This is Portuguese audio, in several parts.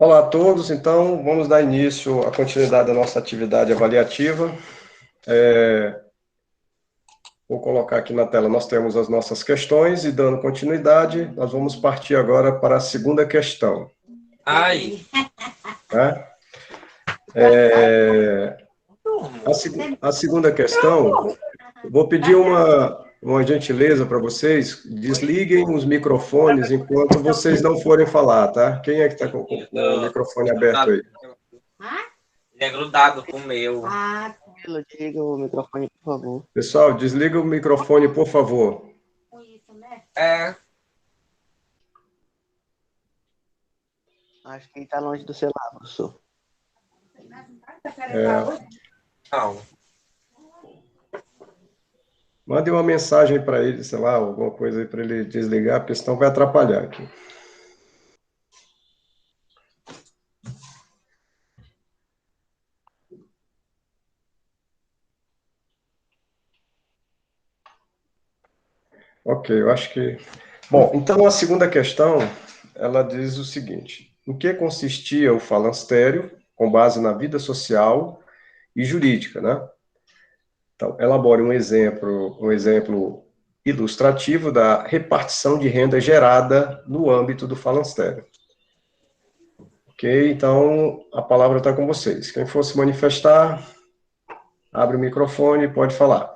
Olá a todos, então vamos dar início à continuidade da nossa atividade avaliativa. Vou colocar aqui na tela, nós temos as nossas questões e dando continuidade, nós vamos partir agora para a segunda questão. Ai, Né? A segunda questão, vou pedir uma gentileza para vocês, desliguem os microfones enquanto vocês não forem falar, tá? Quem é que está com o microfone aberto aí? ele é grudado com o meu. Desliga o microfone, por favor. Pessoal, desliga o microfone, por favor. É, Acho que ele tá longe do celular, professor. não. Mande uma mensagem para ele, sei lá, alguma coisa aí para ele desligar, porque senão vai atrapalhar aqui. Ok, eu acho que... Bom, então a segunda questão, ela diz o seguinte: em que consistia o falanstério, com base na vida social e jurídica, né? Então, elabore um exemplo ilustrativo da repartição de renda gerada no âmbito do falanstério. Ok, então a palavra está com vocês. Quem for se manifestar, abre o microfone e pode falar.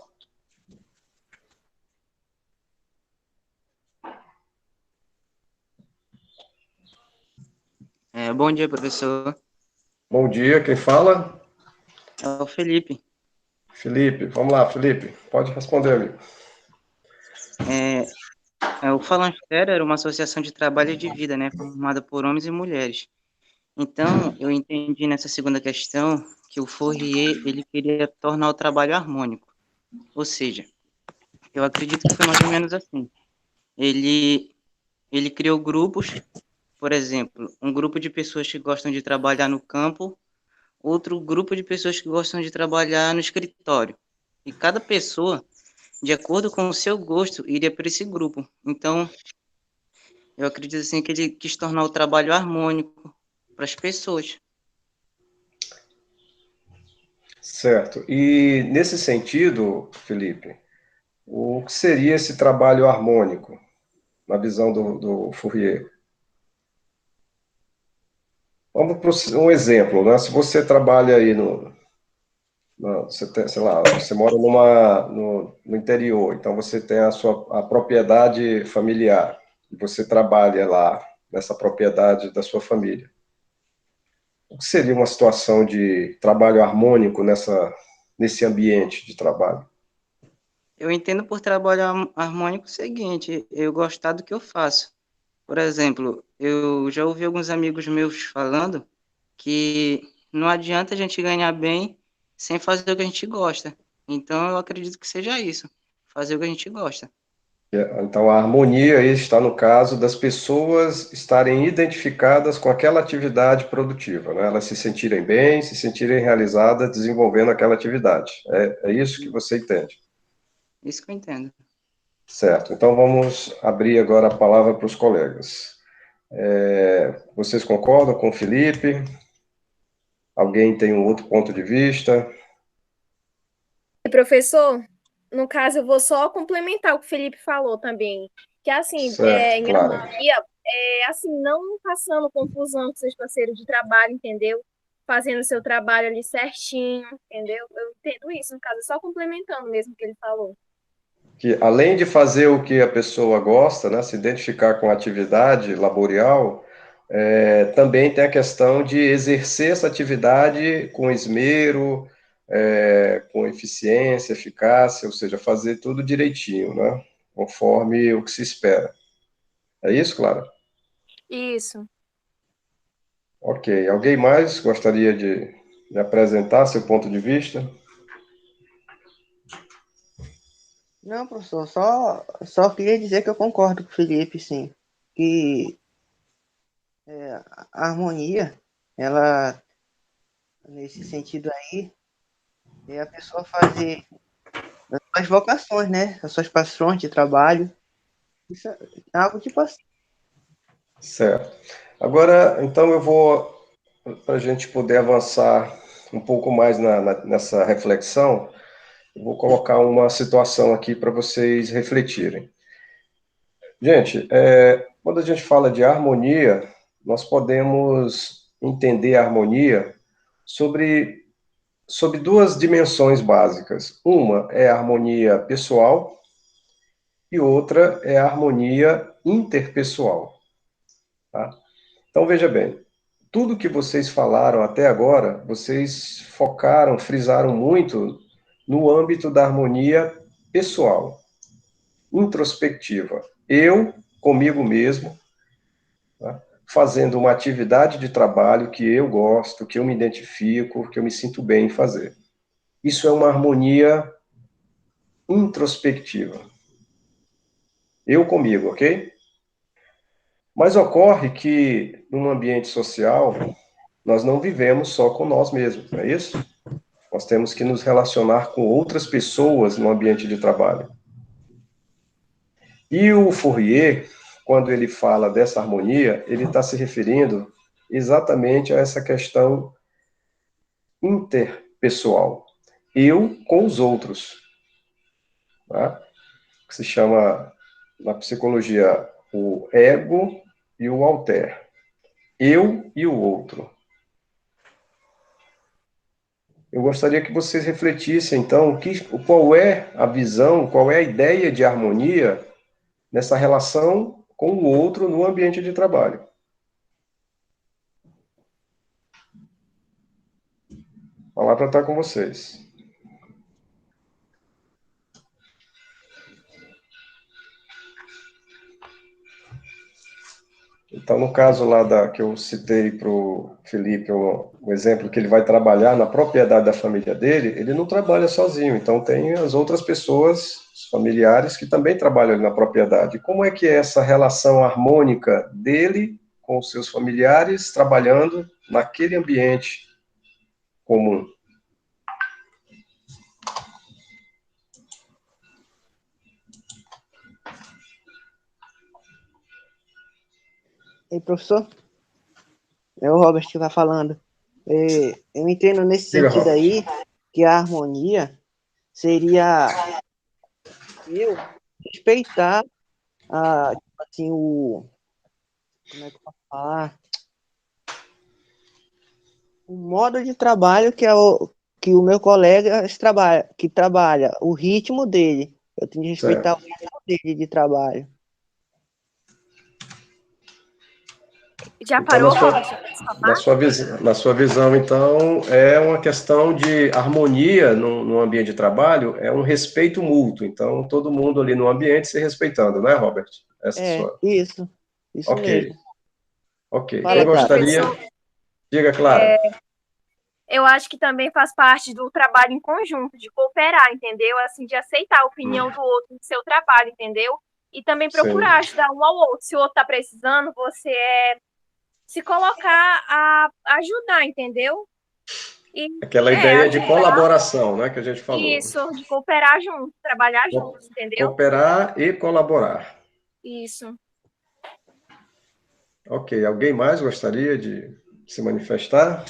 Bom dia, professor. Bom dia, quem fala? É o Felipe. Felipe, vamos lá, Felipe, pode responder, amigo. O Falanstério era uma associação de trabalho e de vida, né, formada por homens e mulheres. Então, eu entendi nessa segunda questão que o Fourier, ele queria tornar o trabalho harmônico. Ou seja, eu acredito que foi mais ou menos assim. Ele criou grupos, por exemplo, um grupo de pessoas que gostam de trabalhar no campo, outro grupo de pessoas que gostam de trabalhar no escritório. E cada pessoa, de acordo com o seu gosto, iria para esse grupo. Então, eu acredito assim que ele quis tornar o trabalho harmônico para as pessoas. Certo. E nesse sentido, Felipe, o que seria esse trabalho harmônico, na visão do Fourier? Vamos para um exemplo, né? Se você trabalha aí você tem, sei lá, você mora no interior, então você tem a propriedade familiar, e você trabalha lá nessa propriedade da sua família. O que seria uma situação de trabalho harmônico nesse ambiente de trabalho? Eu entendo por trabalho harmônico o seguinte, eu gostar do que eu faço. Por exemplo, eu já ouvi alguns amigos meus falando que não adianta a gente ganhar bem sem fazer o que a gente gosta. Então, eu acredito que seja isso, fazer o que a gente gosta. Então, a harmonia aí está no caso das pessoas estarem identificadas com aquela atividade produtiva, né? Elas se sentirem bem, se sentirem realizadas desenvolvendo aquela atividade. É isso que você entende? Isso que eu entendo. Certo. Então, vamos abrir agora a palavra para os colegas. Vocês concordam com o Felipe? Alguém tem um outro ponto de vista? Professor, no caso, eu vou só complementar o que o Felipe falou também. Que, assim, Certo, em claro. harmonia, assim, não passando confusão com seus parceiros de trabalho, entendeu? Fazendo o seu trabalho ali certinho, entendeu? Eu entendo isso, no caso, só complementando mesmo o que ele falou. Que além de fazer o que a pessoa gosta, né, se identificar com a atividade laborial, também tem a questão de exercer essa atividade com esmero, com eficiência, eficácia, ou seja, fazer tudo direitinho, né, conforme o que se espera. É isso, Clara? Isso. Ok. Alguém mais gostaria de apresentar seu ponto de vista? Não, professor, só queria dizer que eu concordo com o Felipe, sim. Que a harmonia, ela, nesse sentido aí, é a pessoa fazer as suas vocações, né? As suas paixões de trabalho. Isso é algo tipo assim. Certo. Agora, então, eu vou para a gente poder avançar um pouco mais nessa reflexão, eu vou colocar uma situação aqui para vocês refletirem. Gente, quando a gente fala de harmonia, nós podemos entender a harmonia sobre duas dimensões básicas. Uma é a harmonia pessoal e outra é a harmonia interpessoal. Tá? Então, veja bem, tudo que vocês falaram até agora, vocês focaram, frisaram muito no âmbito da harmonia pessoal, introspectiva. Eu, comigo mesmo, tá? Fazendo uma atividade de trabalho que eu gosto, que eu me identifico, que eu me sinto bem em fazer. Isso é uma harmonia introspectiva. Eu comigo, ok? Mas ocorre que, num ambiente social, nós não vivemos só com nós mesmos, não é isso? Nós temos que nos relacionar com outras pessoas no ambiente de trabalho. E o Fourier, quando ele fala dessa harmonia, ele está se referindo exatamente a essa questão interpessoal. Eu com os outros. Tá? Que se chama, na psicologia, o ego e o alter. Eu e o outro. Eu gostaria que vocês refletissem, então, qual é a visão, qual é a ideia de harmonia nessa relação com o outro no ambiente de trabalho. A palavra está com vocês. Então, no caso lá que eu citei para o Felipe, o exemplo que ele vai trabalhar na propriedade da família dele, ele não trabalha sozinho, então tem as outras pessoas, os familiares, que também trabalham ali na propriedade. Como é que é essa relação harmônica dele com os seus familiares, trabalhando naquele ambiente comum? Ei, professor, é o Robert que está falando. Eu entendo nesse sentido aí que a harmonia seria eu respeitar assim, como é que eu posso falar? O modo de trabalho que o meu colega trabalha, o ritmo dele. Eu tenho que respeitar o ritmo dele de trabalho. Já Então, parou, na sua visão, então, é uma questão de harmonia no ambiente de trabalho, é um respeito mútuo. Então, todo mundo ali no ambiente se respeitando, né, Robert? Isso mesmo. Ok. Fala, Eu gostaria... Diga, Clara. Eu acho que também faz parte do trabalho em conjunto, de cooperar, entendeu? Assim, de aceitar a opinião do outro no seu trabalho, entendeu? E também procurar ajudar um ao outro. Se o outro está precisando, você se colocar a ajudar, entendeu? Aquela ideia de colaboração, né, que a gente falou. Isso, de cooperar junto, trabalhar juntos, entendeu? Cooperar e colaborar. Isso. Ok, alguém mais gostaria de se manifestar?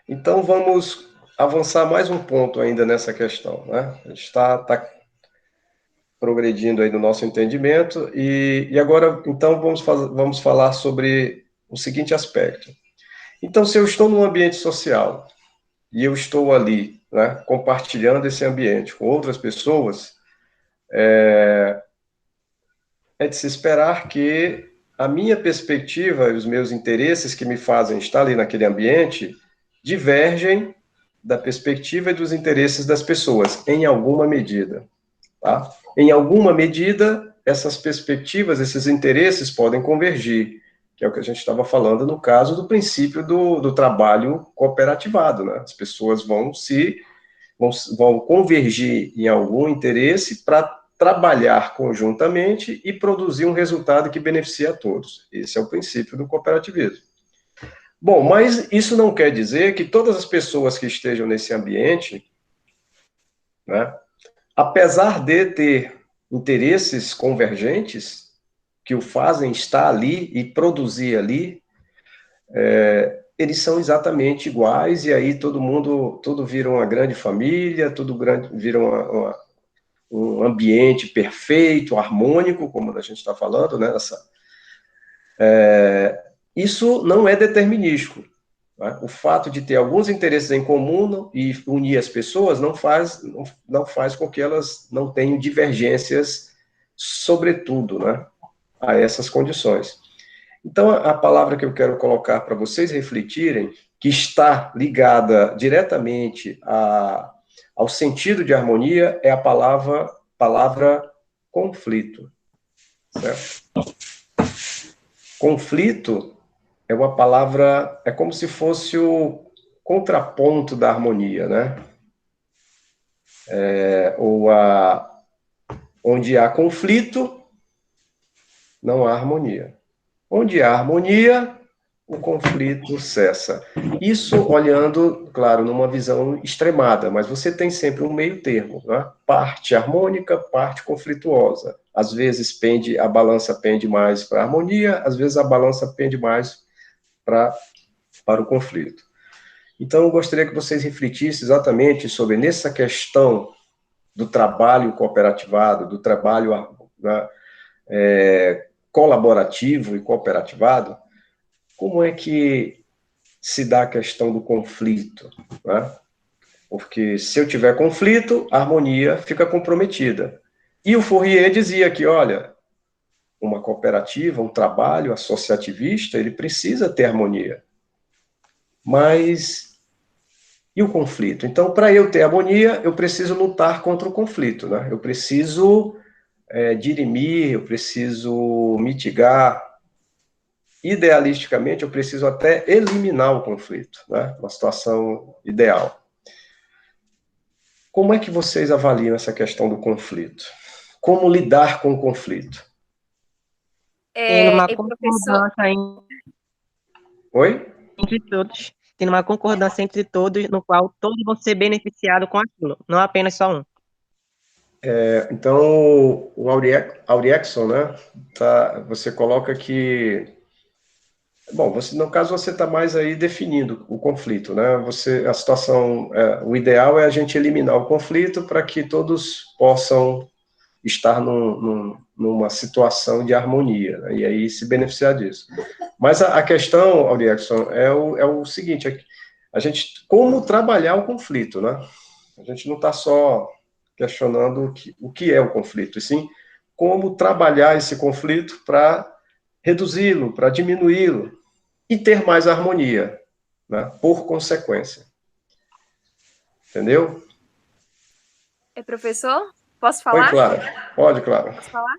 Então, vamos avançar mais um ponto ainda nessa questão, né? A gente está progredindo aí no nosso entendimento, e agora, então, vamos falar sobre o seguinte aspecto. Então, se eu estou num ambiente social, e eu estou ali, né, compartilhando esse ambiente com outras pessoas, é de se esperar que a minha perspectiva e os meus interesses que me fazem estar ali naquele ambiente divergem da perspectiva e dos interesses das pessoas, em alguma medida. Tá? Em alguma medida, essas perspectivas, esses interesses podem convergir, que é o que a gente estava falando no caso do princípio do trabalho cooperativado. Né? As pessoas vão convergir em algum interesse para trabalhar conjuntamente e produzir um resultado que beneficie a todos. Esse é o princípio do cooperativismo. Bom, mas isso não quer dizer que todas as pessoas que estejam nesse ambiente, né, apesar de ter interesses convergentes que o fazem estar ali e produzir ali, eles são exatamente iguais, e aí tudo vira uma grande família, vira um ambiente perfeito, harmônico, como a gente está falando, né? Isso não é determinístico. Né? O fato de ter alguns interesses em comum e unir as pessoas não faz com que elas não tenham divergências, sobretudo, né, a essas condições. Então, a palavra que eu quero colocar para vocês refletirem, que está ligada diretamente ao sentido de harmonia, é a palavra conflito. Certo? Conflito é uma palavra, é como se fosse o contraponto da harmonia, né? Onde há conflito, não há harmonia. Onde há harmonia, o conflito cessa. Isso olhando, claro, numa visão extremada, mas você tem sempre um meio termo, né? Parte harmônica, parte conflituosa. Às vezes a balança pende mais para a harmonia, às vezes a balança pende mais para o conflito. Então, eu gostaria que vocês refletissem exatamente sobre nessa questão do trabalho cooperativado, do trabalho, né, colaborativo e cooperativado, como é que se dá a questão do conflito, né? Porque se eu tiver conflito, a harmonia fica comprometida. E o Fourier dizia que, olha, uma cooperativa, um trabalho associativista, ele precisa ter harmonia. Mas e o conflito? Então, para eu ter harmonia, eu preciso lutar contra o conflito, né? Eu preciso dirimir, eu preciso mitigar. Idealisticamente, eu preciso até eliminar o conflito, né? Uma situação ideal. Como é que vocês avaliam essa questão do conflito? Como lidar com o conflito? Tendo uma Professor, concordância Oi? entre todos. Tendo uma concordância entre todos, no qual todos vão ser beneficiados com aquilo, não apenas só um. Então, o Auriekson, né? Você coloca que... Bom, no caso, você está mais aí definindo o conflito, né? A situação... o ideal é a gente eliminar o conflito para que todos possam estar numa situação de harmonia, né? E aí se beneficiar disso. Mas a questão, Auriekson, é o seguinte, a gente, como trabalhar o conflito, né? A gente não está só questionando o que é o conflito, e sim como trabalhar esse conflito para reduzi-lo, para diminuí-lo e ter mais harmonia, né? Por consequência. Entendeu? Professor, posso falar? Oi, Clara. Pode, Clara. Posso falar?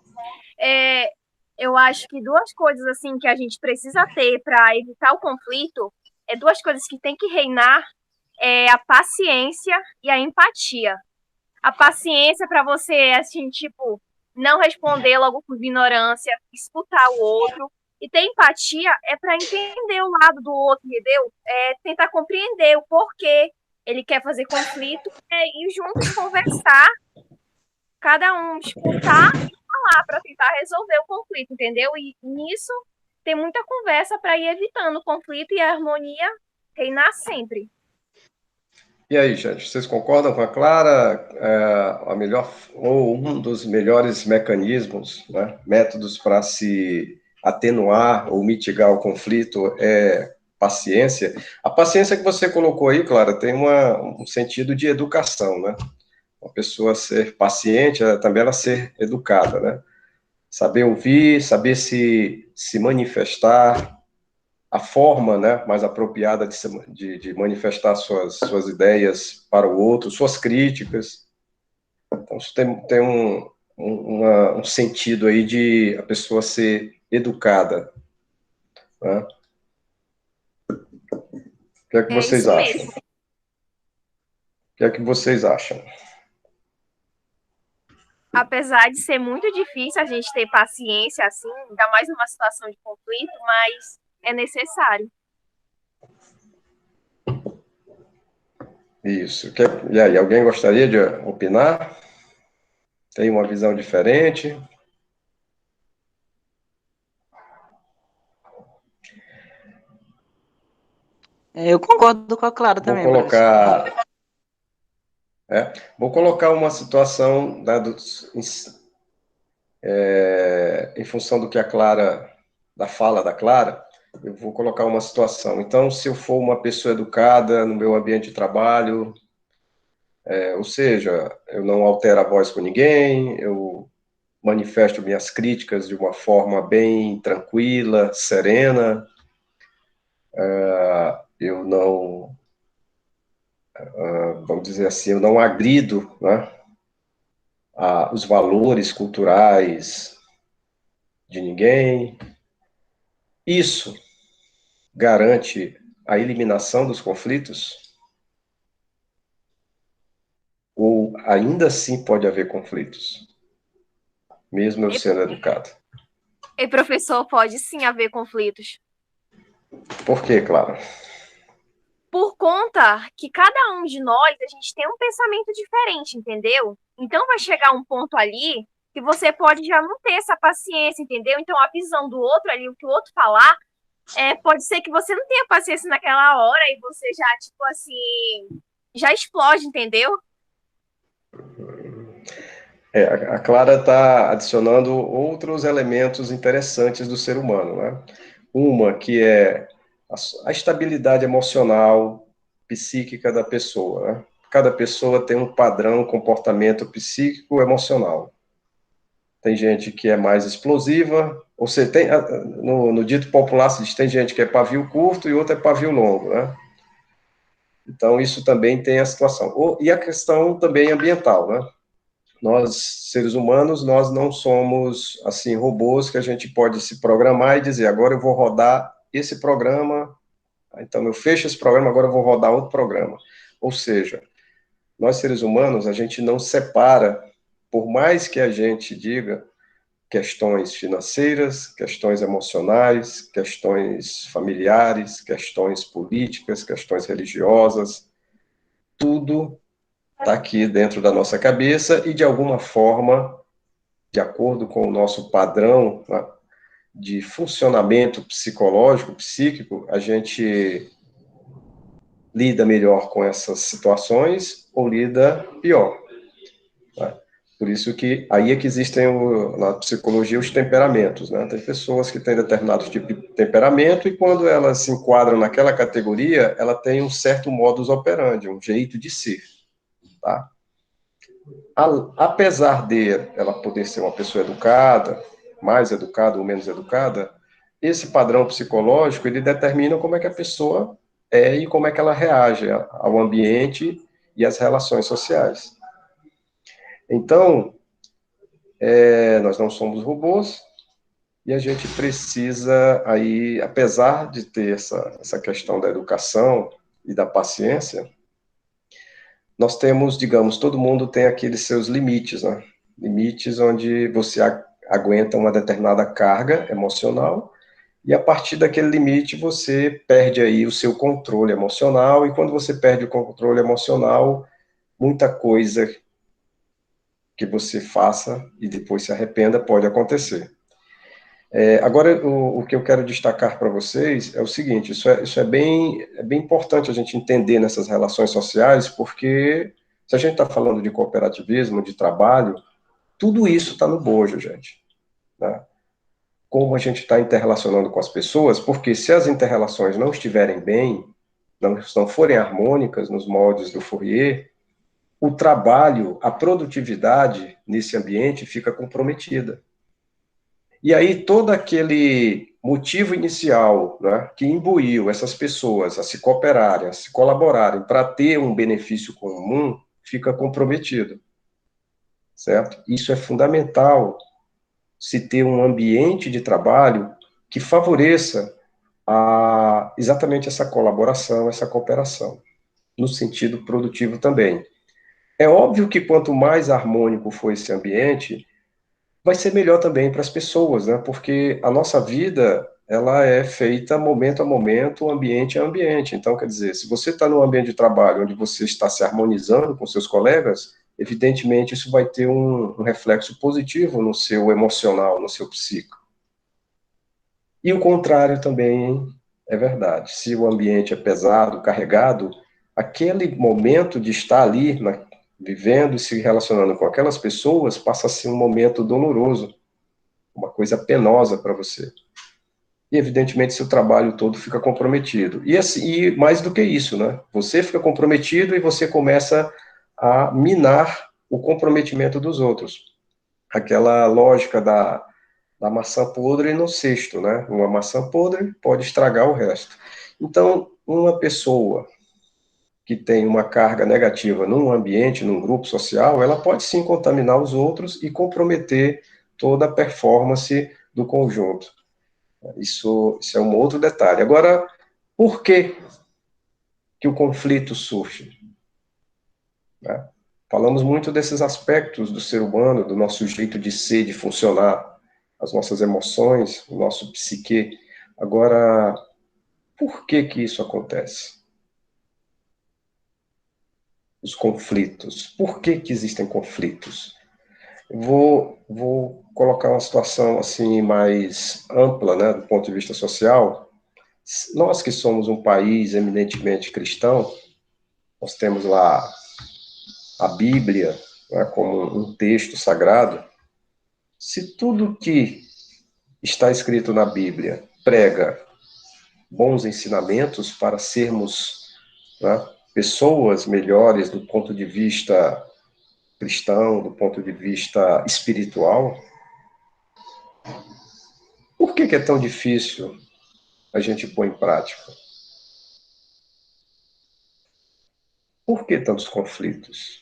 Eu acho que duas coisas assim que a gente precisa ter para evitar o conflito, duas coisas que tem que reinar, a paciência e a empatia. A paciência para você, assim, tipo, não responder logo com ignorância, escutar o outro. E ter empatia para entender o lado do outro, entendeu? Tentar compreender o porquê ele quer fazer conflito, e juntos conversar, cada um escutar e falar para tentar resolver o conflito, entendeu? E nisso tem muita conversa para ir evitando o conflito e a harmonia reinar sempre. E aí, gente, vocês concordam com a Clara? Ou um dos melhores mecanismos, né, métodos para se atenuar ou mitigar o conflito é paciência. A paciência que você colocou aí, Clara, tem um sentido de educação, né? Uma pessoa ser paciente, também ela ser educada, né? Saber ouvir, saber se manifestar, a forma, né, mais apropriada de manifestar suas ideias para o outro, suas críticas. Então, isso tem um sentido aí de a pessoa ser educada. Né? O que é que vocês acham? Mesmo. O que é que vocês acham? Apesar de ser muito difícil a gente ter paciência, assim, ainda mais numa situação de conflito, mas é necessário. Isso. E aí, alguém gostaria de opinar? Tem uma visão diferente? Eu concordo com a Clara Vou também, professor. vou colocar uma situação, né, em função do que a Clara, da fala da Clara, eu vou colocar uma situação. Então, se eu for uma pessoa educada no meu ambiente de trabalho, ou seja, eu não altero a voz com ninguém, eu manifesto minhas críticas de uma forma bem tranquila, serena, eu não, vamos dizer assim, eu não agrido, né, os valores culturais de ninguém. Isso garante a eliminação dos conflitos? Ou ainda assim pode haver conflitos, mesmo eu sendo educado? E professor, pode sim haver conflitos. Por quê, Clara? Por conta que cada um de nós, a gente tem um pensamento diferente, entendeu? Então vai chegar um ponto ali que você pode já não ter essa paciência, entendeu? Então a visão do outro ali, o que o outro falar, pode ser que você não tenha paciência naquela hora e você já, tipo assim, já explode, entendeu? A Clara está adicionando outros elementos interessantes do ser humano, né? Uma que é a estabilidade emocional, psíquica da pessoa, né? Cada pessoa tem um padrão, comportamento psíquico emocional. Tem gente que é mais explosiva, ou seja, no dito popular se diz, tem gente que é pavio curto e outra é pavio longo, né? Então, isso também tem a situação. E a questão também ambiental, né? Nós, seres humanos, nós não somos, assim, robôs que a gente pode se programar e dizer, agora eu vou rodar esse programa, então eu fecho esse programa, agora eu vou rodar outro programa. Ou seja, nós, seres humanos, a gente não separa, por mais que a gente diga questões financeiras, questões emocionais, questões familiares, questões políticas, questões religiosas, tudo está aqui dentro da nossa cabeça e, de alguma forma, de acordo com o nosso padrão, né, de funcionamento psicológico, psíquico, a gente lida melhor com essas situações ou lida pior. Né? Por isso que aí é que existem na psicologia os temperamentos, né? Tem pessoas que têm determinado tipo de temperamento e quando elas se enquadram naquela categoria, ela tem um certo modus operandi, um jeito de ser, tá? Apesar de ela poder ser uma pessoa educada, mais educada ou menos educada, esse padrão psicológico, ele determina como é que a pessoa é e como é que ela reage ao ambiente e às relações sociais. Então, nós não somos robôs e a gente precisa, aí, apesar de ter essa questão da educação e da paciência, nós temos, digamos, todo mundo tem aqueles seus limites, né? Limites onde você aguenta uma determinada carga emocional e a partir daquele limite você perde aí o seu controle emocional e quando você perde o controle emocional, muita coisa que você faça e depois se arrependa pode acontecer. Agora, o que eu quero destacar para vocês é o seguinte, isso é bem importante a gente entender nessas relações sociais, porque se a gente está falando de cooperativismo, de trabalho, tudo isso está no bojo, gente. Né? Como a gente está interrelacionando com as pessoas, porque se as interrelações não estiverem bem, não forem harmônicas nos moldes do Fourier, o trabalho, a produtividade nesse ambiente fica comprometida. E aí todo aquele motivo inicial, né, que imbuiu essas pessoas a se cooperarem, a se colaborarem para ter um benefício comum, fica comprometido, certo? Isso é fundamental, se ter um ambiente de trabalho que favoreça exatamente essa colaboração, essa cooperação, no sentido produtivo também. É óbvio que quanto mais harmônico for esse ambiente, vai ser melhor também para as pessoas, né? Porque a nossa vida, ela é feita momento a momento, ambiente a ambiente. Então, quer dizer, se você está num ambiente de trabalho onde você está se harmonizando com seus colegas, evidentemente isso vai ter um reflexo positivo no seu emocional, no seu psíquico. E o contrário também é verdade. Se o ambiente é pesado, carregado, aquele momento de estar ali, vivendo e se relacionando com aquelas pessoas, passa a ser um momento doloroso, uma coisa penosa para você. E, evidentemente, seu trabalho todo fica comprometido. E, assim, e mais do que isso, né? Você fica comprometido e você começa a minar o comprometimento dos outros. Aquela lógica da maçã podre no cesto, né? Uma maçã podre pode estragar o resto. Então, uma pessoa que tem uma carga negativa num ambiente, num grupo social, ela pode sim contaminar os outros e comprometer toda a performance do conjunto. Isso é um outro detalhe. Agora, por que o conflito surge? Né? Falamos muito desses aspectos do ser humano, do nosso jeito de ser, de funcionar, as nossas emoções, o nosso psique. Agora, por que isso acontece? Os conflitos. Por que existem conflitos? Vou colocar uma situação assim mais ampla, né, do ponto de vista social. Nós que somos um país eminentemente cristão, nós temos lá a Bíblia, né, como um texto sagrado. Se tudo que está escrito na Bíblia prega bons ensinamentos para sermos, né, pessoas melhores do ponto de vista cristão, do ponto de vista espiritual, por que é tão difícil a gente pôr em prática? Por que tantos conflitos?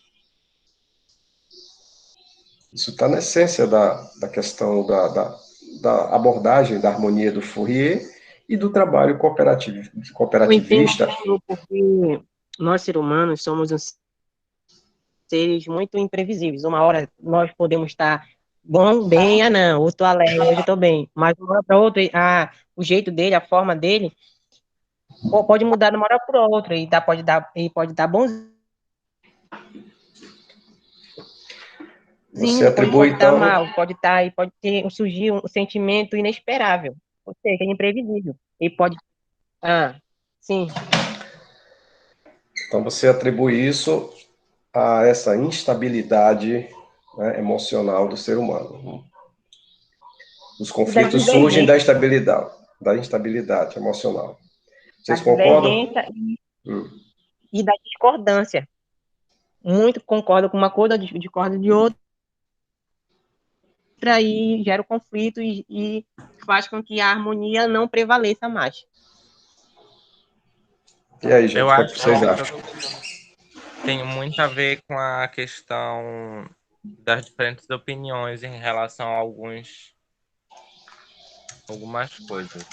Isso está na essência da questão da abordagem da harmonia do Fourier e do trabalho Eu entendo cooperativista. porque nós, seres humanos, somos seres muito imprevisíveis. Uma hora nós podemos estar bom, bem, não, hoje estou alegre, hoje estou bem. Mas de uma hora para outra, o jeito dele, a forma dele, pode mudar de uma hora para outra e pode dar bonzinho, Você como atribui, pode estar então, mal, pode surgir um sentimento inesperável, ou seja, imprevisível. E pode, sim, então você atribui isso a essa instabilidade, né, emocional do ser humano. Os da conflitos surgem divergência, da instabilidade emocional. da Vocês concordam? divergência Hum. e da discordância. Muito concordo com uma coisa, discordo de outra, e gera o conflito e faz com que a harmonia não prevaleça mais. E aí, Eu gente, o que é que acho que vocês isso acham? tem muito a ver com a questão das diferentes opiniões em relação a algumas coisas.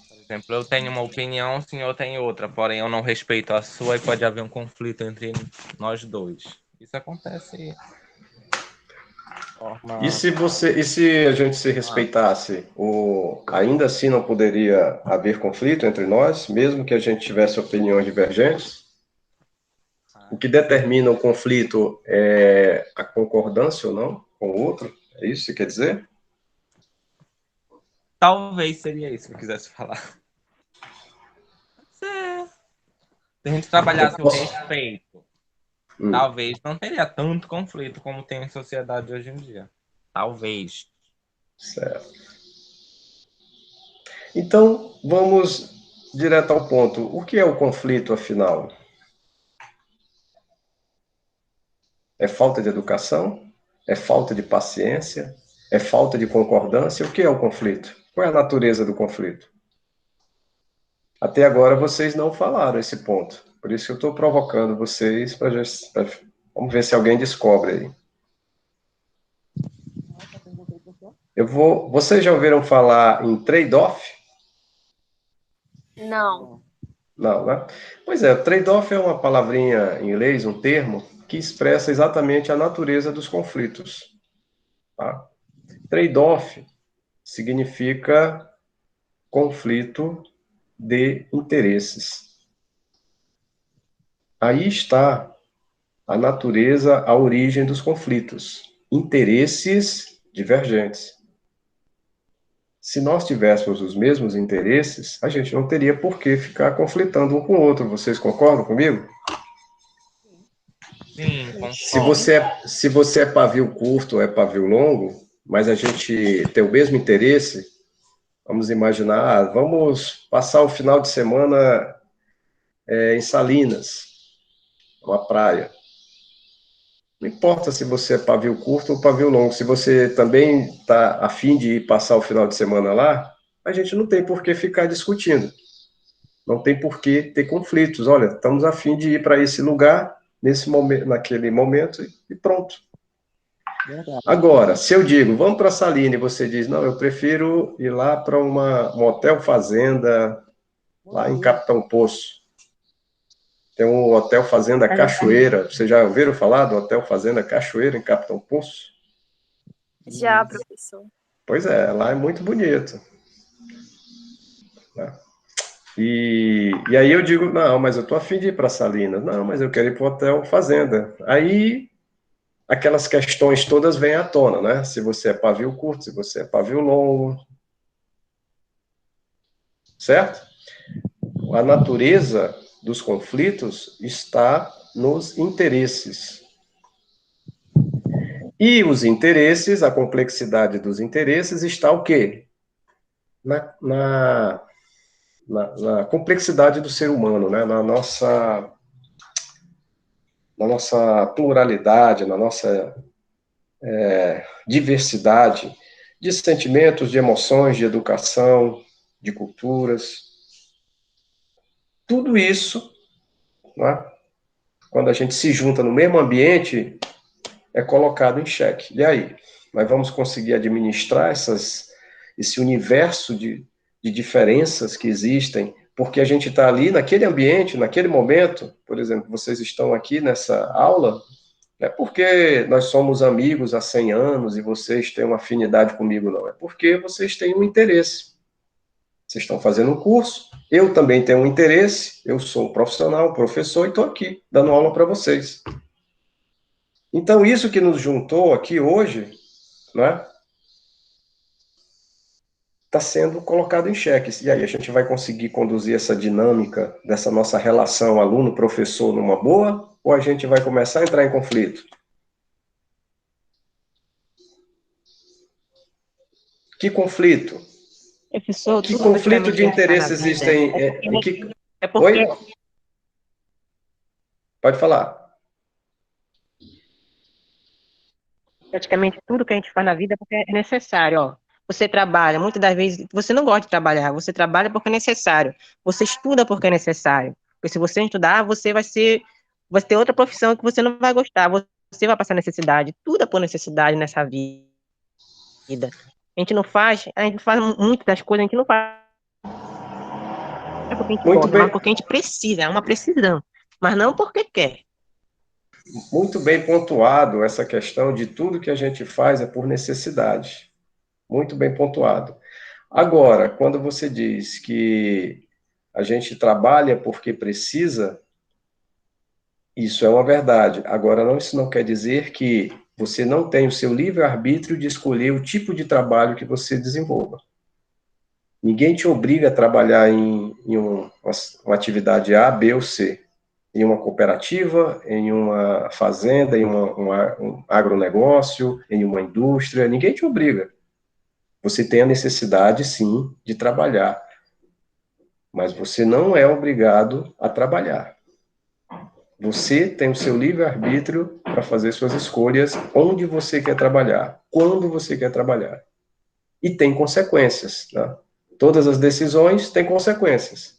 Por exemplo, eu tenho uma opinião, o senhor tem outra, porém eu não respeito a sua e pode haver um conflito entre nós dois. Isso acontece de E forma... se a gente se respeitasse, ainda assim não poderia haver conflito entre nós, mesmo que a gente tivesse opiniões divergentes? O que determina o conflito é a concordância ou não com o outro? É isso que você quer dizer? Talvez seria isso que eu quisesse falar. Se a gente trabalhasse o respeito, talvez não teria tanto conflito como tem em sociedade hoje em dia. Talvez. Certo. Então, vamos direto ao ponto. O que é o conflito, afinal? É falta de educação? É falta de paciência? É falta de concordância? O que é o conflito? Qual é a natureza do conflito? Até agora vocês não falaram esse ponto. Por isso que eu estou provocando vocês para vamos ver se alguém descobre aí. Vocês já ouviram falar em trade-off? Não. Não, né? Pois é, trade-off é uma palavrinha em inglês, um termo, que expressa exatamente a natureza dos conflitos. Tá? Trade-off significa conflito de interesses. Aí está a natureza, a origem dos conflitos. Interesses divergentes. Se nós tivéssemos os mesmos interesses, a gente não teria por que ficar conflitando um com o outro. Vocês concordam comigo? Sim, concordo. Se você é pavio curto ou é pavio longo, mas a gente tem o mesmo interesse, vamos imaginar, vamos passar o final de semana em Salinas, uma praia. Não importa se você é pavio curto ou pavio longo, se você também está a fim de ir passar o final de semana lá, a gente não tem por que ficar discutindo. Não tem por que ter conflitos. Olha, estamos a fim de ir para esse lugar, nesse momento, naquele momento, e pronto. Verdade. Agora, se eu digo, vamos para Saline, e você diz, não, eu prefiro ir lá para um hotel fazenda, lá em Capitão Poço. Tem um hotel fazenda Cachoeira. Vocês já ouviram falar do hotel fazenda Cachoeira, em Capitão Poço? Já, professor. Pois é, lá é muito bonito. E aí eu digo, não, mas eu estou a fim de ir para Salinas. Não, mas eu quero ir para o hotel fazenda. Aí aquelas questões todas vêm à tona, né? Se você é pavio curto, se você é pavio longo. Certo? A natureza dos conflitos está nos interesses. E os interesses, a complexidade dos interesses está o quê? Na complexidade do ser humano, né? Na nossa pluralidade, na nossa diversidade de sentimentos, de emoções, de educação, de culturas. Tudo isso, né, quando a gente se junta no mesmo ambiente, é colocado em xeque. E aí? Nós vamos conseguir administrar esse universo de diferenças que existem, porque a gente está ali naquele ambiente, naquele momento. Por exemplo, vocês estão aqui nessa aula, não é porque nós somos amigos há 100 anos e vocês têm uma afinidade comigo, não. É porque vocês têm um interesse. Vocês estão fazendo um curso, eu também tenho um interesse, eu sou um profissional, professor, e estou aqui, dando aula para vocês. Então, isso que nos juntou aqui hoje, né, está sendo colocado em xeque. E aí, a gente vai conseguir conduzir essa dinâmica dessa nossa relação aluno-professor numa boa, ou a gente vai começar a entrar em conflito? Que conflito? Professor, Que tudo conflito praticamente de que a gente faz na interesse vida existem? é porque Oi? Pode falar. praticamente tudo que a gente faz na vida é porque é necessário, ó. Você trabalha, muitas das vezes você não gosta de trabalhar, você trabalha porque é necessário. Você estuda porque é necessário. Porque se você não estudar, você vai ter outra profissão que você não vai gostar, você vai passar necessidade. Tudo é por necessidade nessa vida. A gente faz muitas das coisas, a gente não faz porque a gente Muito gosta, bem, mas porque a gente precisa, é uma precisão. Mas não porque quer. muito bem pontuado essa questão de tudo que a gente faz é por necessidade. Muito bem pontuado. Agora, quando você diz que a gente trabalha porque precisa, isso é uma verdade. Agora, isso não quer dizer que você não tem o seu livre-arbítrio de escolher o tipo de trabalho que você desenvolva. Ninguém te obriga a trabalhar em uma atividade A, B ou C. Em uma cooperativa, em uma fazenda, em um agronegócio, em uma indústria. Ninguém te obriga. Você tem a necessidade, sim, de trabalhar. Mas você não é obrigado a trabalhar. Você tem o seu livre-arbítrio para fazer suas escolhas onde você quer trabalhar, quando você quer trabalhar. E tem consequências, tá? Todas as decisões têm consequências.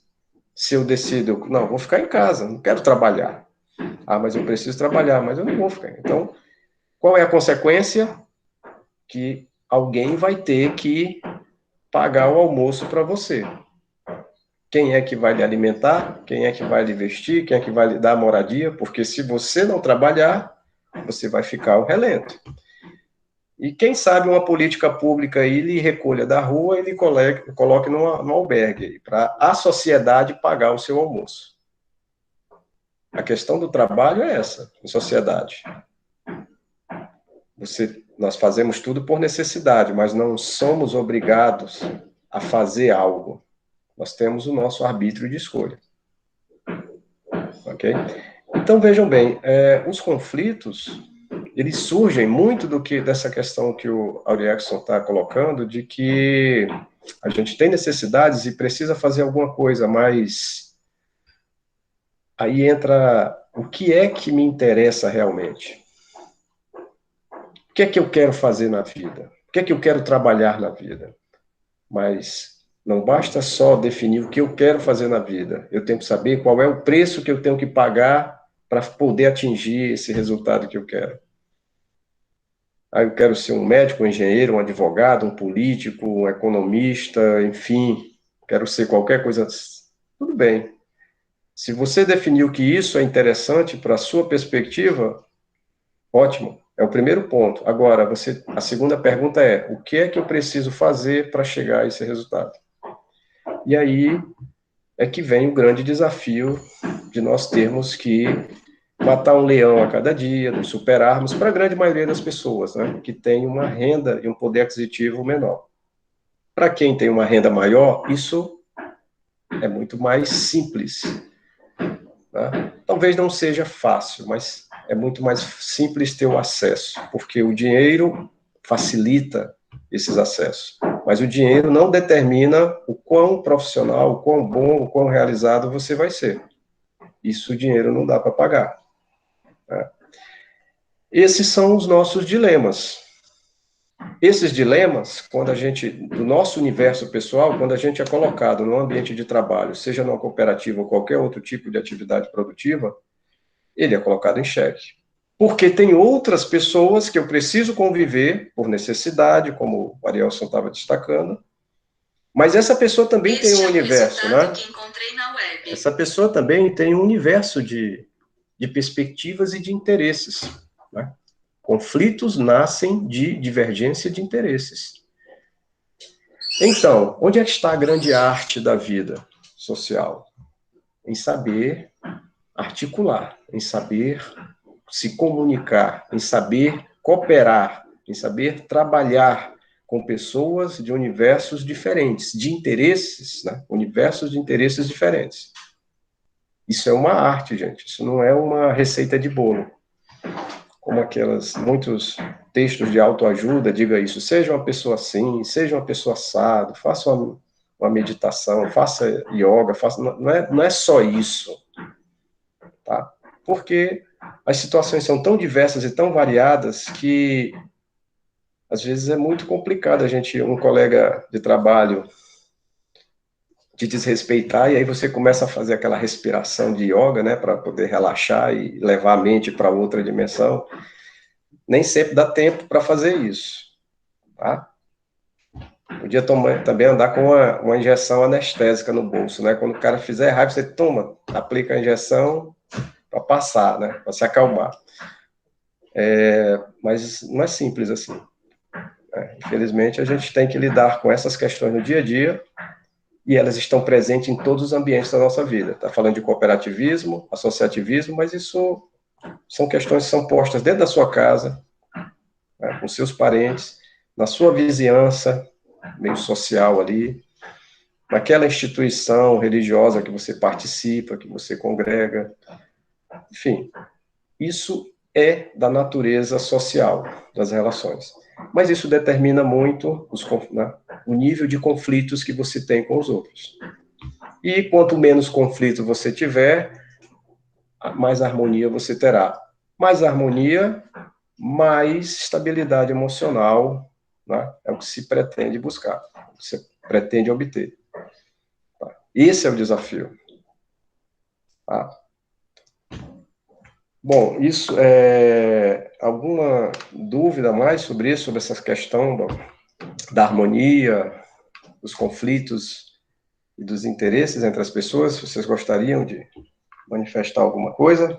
Se eu decido, não, vou ficar em casa, não quero trabalhar. Ah, mas eu preciso trabalhar, mas eu não vou ficar. Então, qual é a consequência? Que alguém vai ter que pagar o almoço para você. Quem é que vai lhe alimentar? Quem é que vai lhe vestir? Quem é que vai lhe dar moradia? Porque se você não trabalhar, você vai ficar ao relento. E quem sabe uma política pública aí lhe recolha da rua e lhe coloque num albergue, para a sociedade pagar o seu almoço. A questão do trabalho é essa, em sociedade. Nós fazemos tudo por necessidade, mas não somos obrigados a fazer algo. Nós temos o nosso arbítrio de escolha. Ok? Então, vejam bem, os conflitos, eles surgem muito dessa questão que o Auriekson está colocando, de que a gente tem necessidades e precisa fazer alguma coisa, mas aí entra o que é que me interessa realmente. O que é que eu quero fazer na vida? O que é que eu quero trabalhar na vida? Mas não basta só definir o que eu quero fazer na vida. Eu tenho que saber qual é o preço que eu tenho que pagar para poder atingir esse resultado que eu quero. Eu quero ser um médico, um engenheiro, um advogado, um político, um economista, enfim, quero ser qualquer coisa. Tudo bem. Se você definiu que isso é interessante para a sua perspectiva, ótimo. É o primeiro ponto. Agora, a segunda pergunta é, o que é que eu preciso fazer para chegar a esse resultado? E aí é que vem o grande desafio de nós termos que matar um leão a cada dia, nos superarmos, para a grande maioria das pessoas, né, que tem uma renda e um poder aquisitivo menor. Para quem tem uma renda maior, isso é muito mais simples. Né? Talvez não seja fácil, mas é muito mais simples ter o acesso, porque o dinheiro facilita esses acessos. Mas o dinheiro não determina o quão profissional, o quão bom, o quão realizado você vai ser. Isso o dinheiro não dá para pagar. Né? Esses são os nossos dilemas. Esses dilemas, do nosso universo pessoal, quando a gente é colocado no ambiente de trabalho, seja numa cooperativa ou qualquer outro tipo de atividade produtiva, ele é colocado em xeque. Porque tem outras pessoas que eu preciso conviver por necessidade, como o Arielson estava destacando, mas essa pessoa também tem um universo, né? Essa pessoa também tem um universo de perspectivas e de interesses, né? Conflitos nascem de divergência de interesses. Então, onde é que está a grande arte da vida social? Em saber articular, em saber se comunicar, em saber cooperar, em saber trabalhar com pessoas de universos diferentes, de interesses, né? Universos de interesses diferentes. Isso é uma arte, gente. Isso não é uma receita de bolo. Como muitos textos de autoajuda, diga isso, seja uma pessoa assim, seja uma pessoa assado, faça uma meditação, faça yoga, não é só isso, tá? Porque as situações são tão diversas e tão variadas que, às vezes, é muito complicado um colega de trabalho te desrespeitar, e aí você começa a fazer aquela respiração de yoga, né, para poder relaxar e levar a mente para outra dimensão. Nem sempre dá tempo para fazer isso, tá? Podia também andar com uma injeção anestésica no bolso, né? Quando o cara fizer raiva, você aplica a injeção para passar, né? Para se acalmar. Mas não é simples assim. Infelizmente, a gente tem que lidar com essas questões no dia a dia, e elas estão presentes em todos os ambientes da nossa vida. Está falando de cooperativismo, associativismo, mas isso são questões que são postas dentro da sua casa, né, com seus parentes, na sua vizinhança, meio social ali, naquela instituição religiosa que você participa, que você congrega. Enfim, isso é da natureza social das relações. Mas isso determina muito o nível de conflitos que você tem com os outros. E quanto menos conflito você tiver, mais harmonia você terá. Mais harmonia, mais estabilidade emocional, né? É o que se pretende buscar, o que se pretende obter. Tá? Esse é o desafio. Tá? Bom, isso alguma dúvida mais sobre isso, sobre essa questão da harmonia, dos conflitos e dos interesses entre as pessoas? Vocês gostariam de manifestar alguma coisa?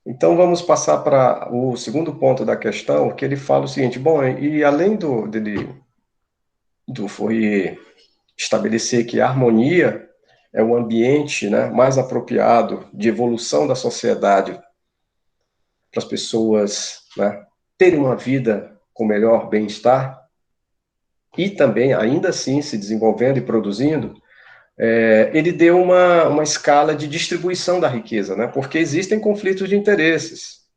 Então, vamos passar para o segundo ponto da questão, que ele fala o seguinte, bom, e além do Fourier estabelecer que a harmonia é o ambiente, né, mais apropriado de evolução da sociedade para as pessoas, né, terem uma vida com melhor bem-estar e também, ainda assim, se desenvolvendo e produzindo, ele deu uma escala de distribuição da riqueza, né, porque existem conflitos de interesses,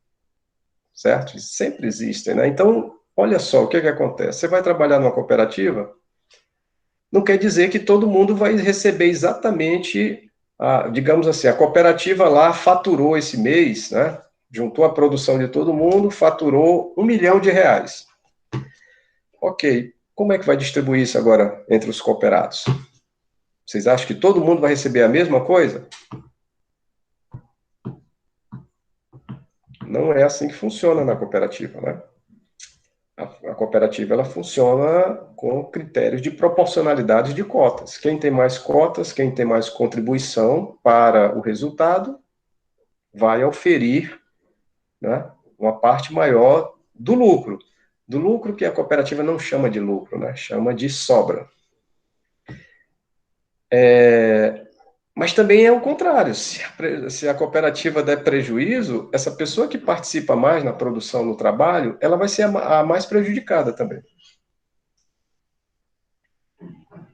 certo? Sempre existem, né? Então, olha só, o que acontece? Você vai trabalhar numa cooperativa, não quer dizer que todo mundo vai receber exatamente, digamos assim, a cooperativa lá faturou esse mês, né? Juntou a produção de todo mundo, faturou R$1 milhão. Ok, como é que vai distribuir isso agora entre os cooperados? Vocês acham que todo mundo vai receber a mesma coisa? Não é assim que funciona na cooperativa, né? A cooperativa ela funciona com critérios de proporcionalidade de cotas. Quem tem mais cotas, quem tem mais contribuição para o resultado, vai oferir, né, uma parte maior do lucro. Do lucro que a cooperativa não chama de lucro, né, chama de sobra. Mas também é o contrário. Se a cooperativa der prejuízo, essa pessoa que participa mais na produção, no trabalho, ela vai ser a mais prejudicada também.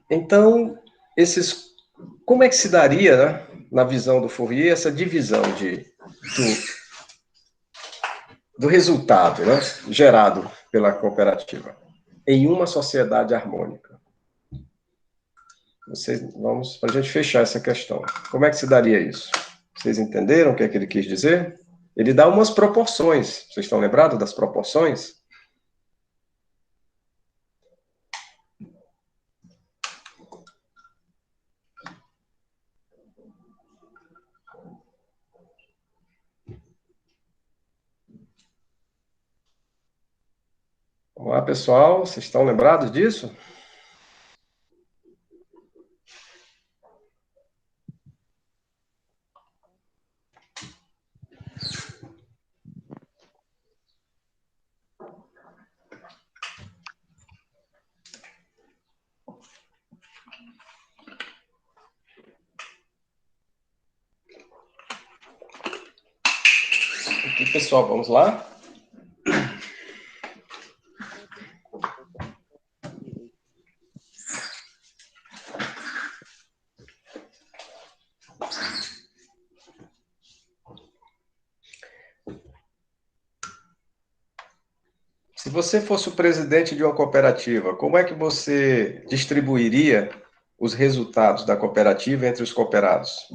Então, como é que se daria, né, na visão do Fourier, essa divisão do resultado, né, gerado pela cooperativa em uma sociedade harmônica? Vamos para a gente fechar essa questão. Como é que se daria isso? Vocês entenderam o que é que ele quis dizer? Ele dá umas proporções. Vocês estão lembrados das proporções? Vamos lá, pessoal. Vocês estão lembrados disso? Aqui, pessoal, vamos lá? Se você fosse o presidente de uma cooperativa, como é que você distribuiria os resultados da cooperativa entre os cooperados?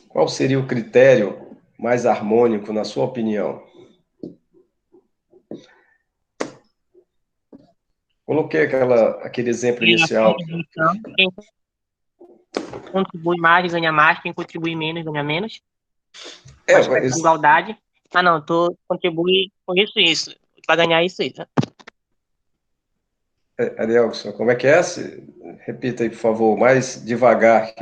Qual seria o critério mais harmônico, na sua opinião? Coloquei aquele exemplo inicial. Quem contribui mais ganha mais, quem contribui menos ganha menos. Igualdade. Ah, não, tu contribui com isso. Tu vai ganhar isso. Arielson, como é que é? Repita aí, por favor, mais devagar.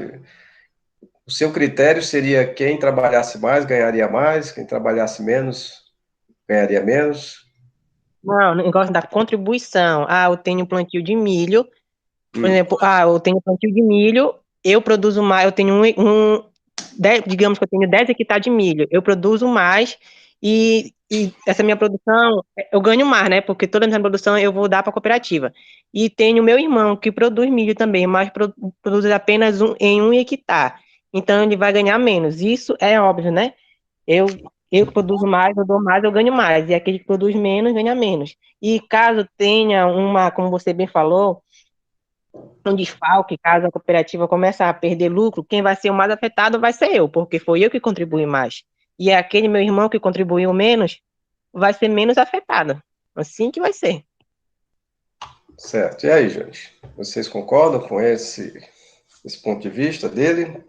O seu critério seria quem trabalhasse mais ganharia mais, quem trabalhasse menos ganharia menos? Não, o negócio da contribuição. Ah, eu tenho plantio de milho. Por exemplo, eu tenho plantio de milho, eu produzo mais, eu tenho digamos que eu tenho 10 hectares de milho, eu produzo mais e essa minha produção, eu ganho mais, né? Porque toda a minha produção eu vou dar para a cooperativa. E tenho meu irmão que produz milho também, mas produz apenas em 1 hectare. Então ele vai ganhar menos. Isso é óbvio, né? Eu produzo mais, eu dou mais, eu ganho mais. E aquele que produz menos, ganha menos. E caso tenha como você bem falou, um desfalque, caso a cooperativa comece a perder lucro, quem vai ser o mais afetado vai ser eu, porque foi eu que contribuí mais. E aquele meu irmão que contribuiu menos vai ser menos afetado. Assim que vai ser. Certo. E aí, gente? Vocês concordam com esse ponto de vista dele?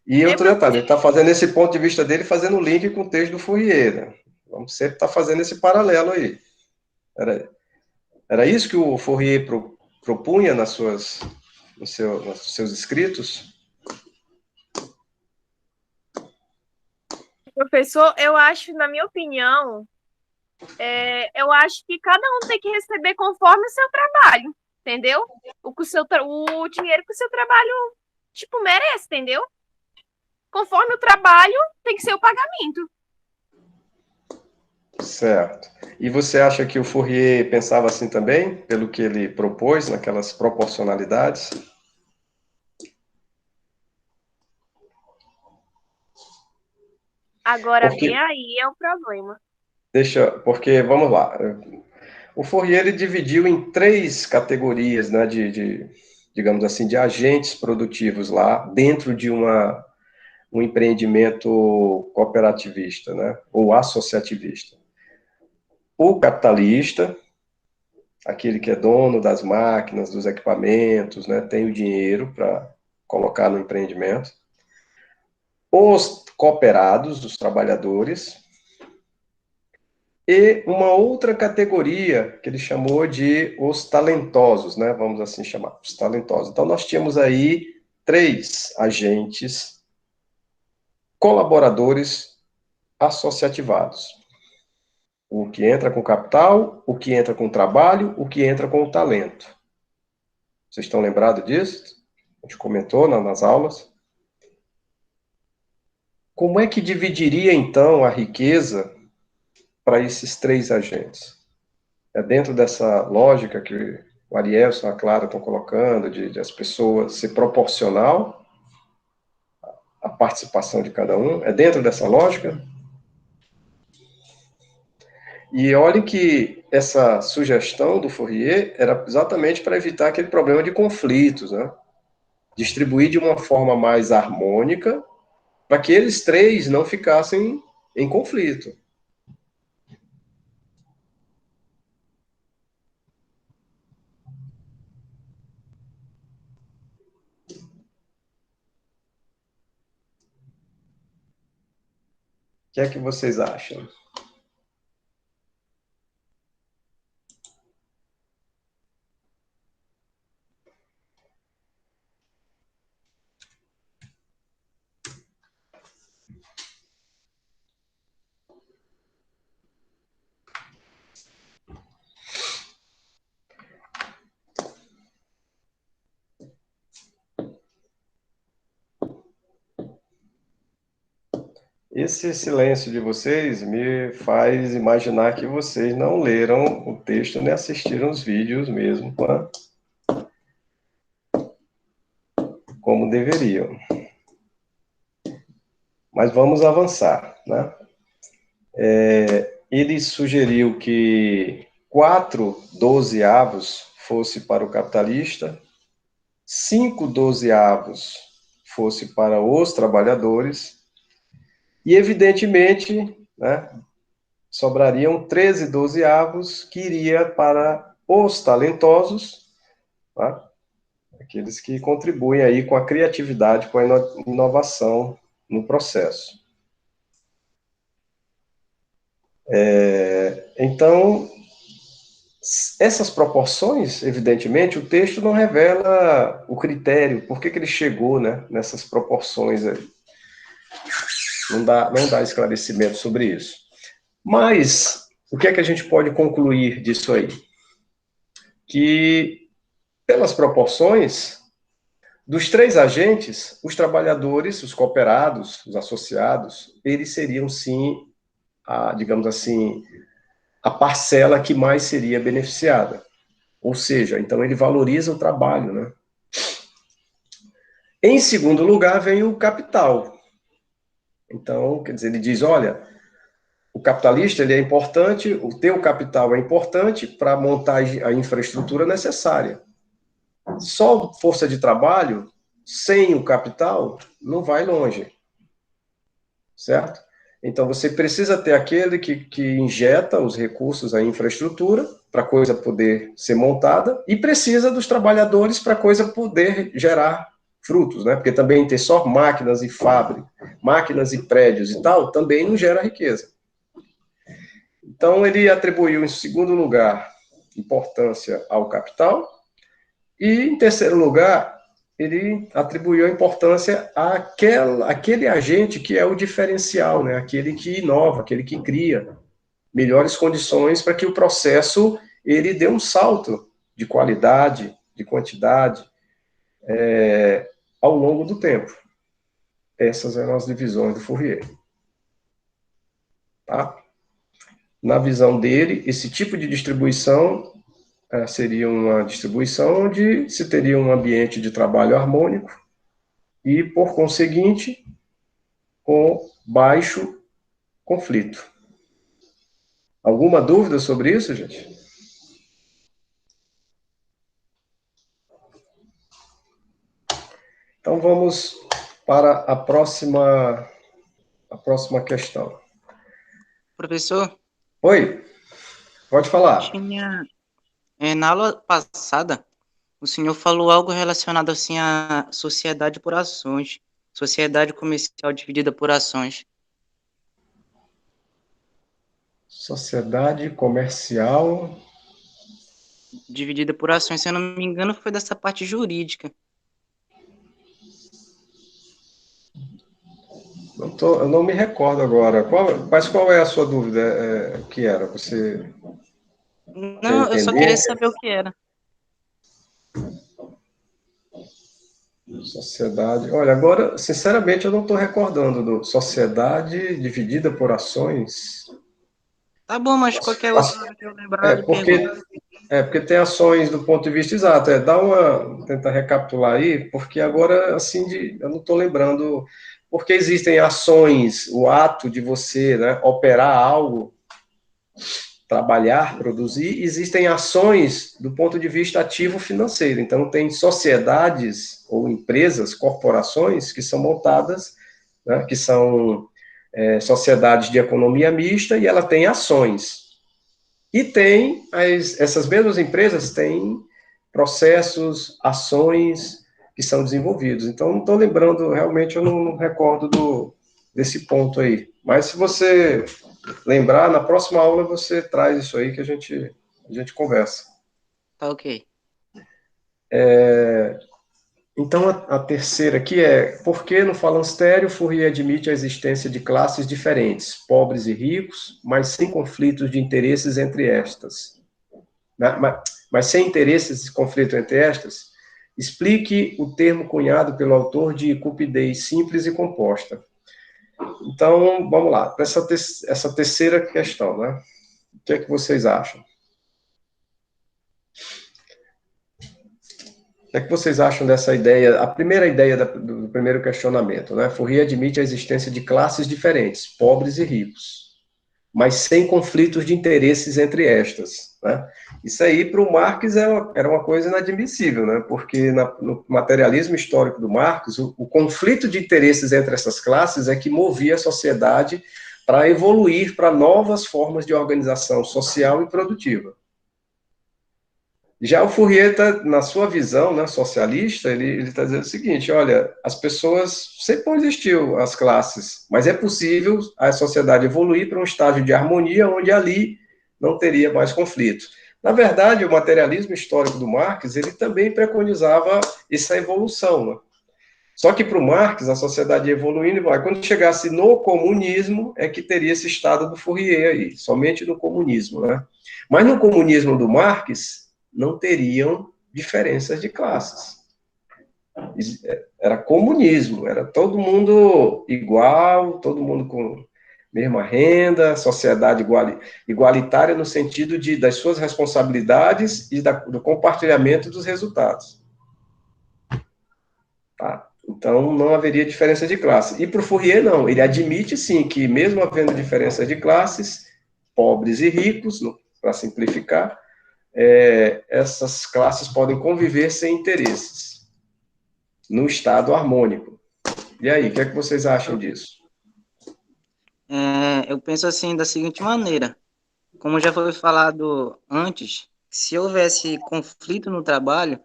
E outro detalhe, ele está fazendo esse ponto de vista dele, fazendo link com o texto do Fourier, né? Vamos sempre estar fazendo esse paralelo aí. Era isso que o Fourier propunha nos seus escritos? Professor, eu acho, na minha opinião, eu acho que cada um tem que receber conforme o seu trabalho, entendeu? O dinheiro que o seu trabalho, tipo, merece, entendeu? Conforme o trabalho, tem que ser o pagamento. Certo. E você acha que o Fourier pensava assim também, pelo que ele propôs naquelas proporcionalidades? Agora, Porque, bem aí é o problema. porque, vamos lá, o Fourier ele dividiu em 3 categorias, né, digamos assim, de agentes produtivos lá, dentro de um empreendimento cooperativista, né, ou associativista. O capitalista, aquele que é dono das máquinas, dos equipamentos, né, tem o dinheiro para colocar no empreendimento. Os cooperados, os trabalhadores, e uma outra categoria que ele chamou de os talentosos, né, vamos assim chamar, os talentosos. Então, nós tínhamos aí 3 agentes colaboradores associativados. O que entra com capital, o que entra com trabalho, o que entra com o talento. Vocês estão lembrados disso? A gente comentou nas aulas. Como é que dividiria, então, a riqueza para esses 3 agentes? É dentro dessa lógica que o Arielson e a Clara estão colocando, de as pessoas ser proporcional à participação de cada um? É dentro dessa lógica? E olhe que essa sugestão do Fourier era exatamente para evitar aquele problema de conflitos, né? Distribuir de uma forma mais harmônica, para que eles 3 não ficassem em conflito. O que é que vocês acham? Esse silêncio de vocês me faz imaginar que vocês não leram o texto nem assistiram os vídeos mesmo, como deveriam. Mas vamos avançar, né? Ele sugeriu que 4/12 fosse para o capitalista, 5/12 fosse para os trabalhadores, e, evidentemente, né, sobrariam 13/12 que iria para os talentosos, tá? Aqueles que contribuem aí com a criatividade, com a inovação no processo. Então, essas proporções, evidentemente, o texto não revela o critério, por que ele chegou, né, nessas proporções aí. Não dá esclarecimento sobre isso. Mas, o que é que a gente pode concluir disso aí? Que, pelas proporções, dos 3 agentes, os trabalhadores, os cooperados, os associados, eles seriam, sim, digamos assim, a parcela que mais seria beneficiada. Ou seja, então ele valoriza o trabalho, né? Em segundo lugar, vem o capital. Então, quer dizer, ele diz, olha, o capitalista ele é importante, o teu capital é importante para montar a infraestrutura necessária. Só força de trabalho, sem o capital, não vai longe. Certo? Então, você precisa ter aquele que injeta os recursos, a infraestrutura, para a coisa poder ser montada, e precisa dos trabalhadores para a coisa poder gerar frutos, né? Porque também ter só máquinas e fábricas, máquinas e prédios e tal, também não gera riqueza. Então, ele atribuiu, em segundo lugar, importância ao capital, e, em terceiro lugar, ele atribuiu a importância àquele agente que é o diferencial, né? Aquele que inova, aquele que cria melhores condições para que o processo ele dê um salto de qualidade, de quantidade, ao longo do tempo. Essas eram as divisões do Fourier. Tá? Na visão dele, esse tipo de distribuição seria uma distribuição onde se teria um ambiente de trabalho harmônico e, por conseguinte, com baixo conflito. Alguma dúvida sobre isso, gente? Então, vamos para a próxima questão. Professor, Oi, pode falar. Na aula passada, o senhor falou algo relacionado assim à sociedade por ações, sociedade comercial dividida por ações. Sociedade comercial Dividida por ações, se eu não me engano, foi dessa parte jurídica. eu não me recordo agora. Mas qual é a sua dúvida? Que era? Você Não, eu só queria saber o que era. Sociedade. Olha, agora, sinceramente, eu não estou recordando do sociedade dividida por ações. Tá bom, mas qualquer outra que eu lembrar, eu pergunto. Porque tem ações do ponto de vista exato. Tenta recapitular aí, porque agora, assim, eu não estou lembrando, porque existem ações, o ato de você, né, operar algo, trabalhar, produzir, existem ações do ponto de vista ativo financeiro. Então, tem sociedades ou empresas, corporações que são montadas, né, que são sociedades de economia mista, e ela tem ações. E essas mesmas empresas têm processos, ações que são desenvolvidos. Então, não estou lembrando, realmente eu não recordo desse ponto aí. Mas se você lembrar, na próxima aula você traz isso aí que a gente conversa. Tá ok. Então, a terceira aqui é: por que no falanstério Fourier admite a existência de classes diferentes, pobres e ricos, mas sem conflitos de interesses entre estas? Mas sem interesses e conflito entre estas? Explique o termo cunhado pelo autor de cupidez simples e composta. Então, vamos lá, para essa terceira questão, né? O que é que vocês acham? O que é que vocês acham dessa ideia? A primeira ideia do primeiro questionamento, né? Fourier admite a existência de classes diferentes, pobres e ricos, mas sem conflitos de interesses entre estas, né? Isso aí, para o Marx, era uma coisa inadmissível, né? Porque no materialismo histórico do Marx, o conflito de interesses entre essas classes é que movia a sociedade para evoluir para novas formas de organização social e produtiva. Já o Fourier, na sua visão, né, socialista, ele está dizendo o seguinte: olha, as pessoas, sempre existiu as classes, mas é possível a sociedade evoluir para um estágio de harmonia onde ali não teria mais conflito. Na verdade, o materialismo histórico do Marx, ele também preconizava essa evolução, né? Só que para o Marx, a sociedade evoluindo, quando chegasse no comunismo, é que teria esse estado do Fourier aí, somente no comunismo, né? Mas no comunismo do Marx, não teriam diferenças de classes. Era comunismo, era todo mundo igual, todo mundo com mesma renda, sociedade igualitária no sentido das suas responsabilidades e do compartilhamento dos resultados. Tá? Então, não haveria diferença de classe. E para o Fourier, não. Ele admite, sim, que mesmo havendo diferença de classes, pobres e ricos, para simplificar, essas classes podem conviver sem interesses, no estado harmônico. E aí, o que é que vocês acham disso? Eu penso assim, da seguinte maneira. Como já foi falado antes, se houvesse conflito no trabalho,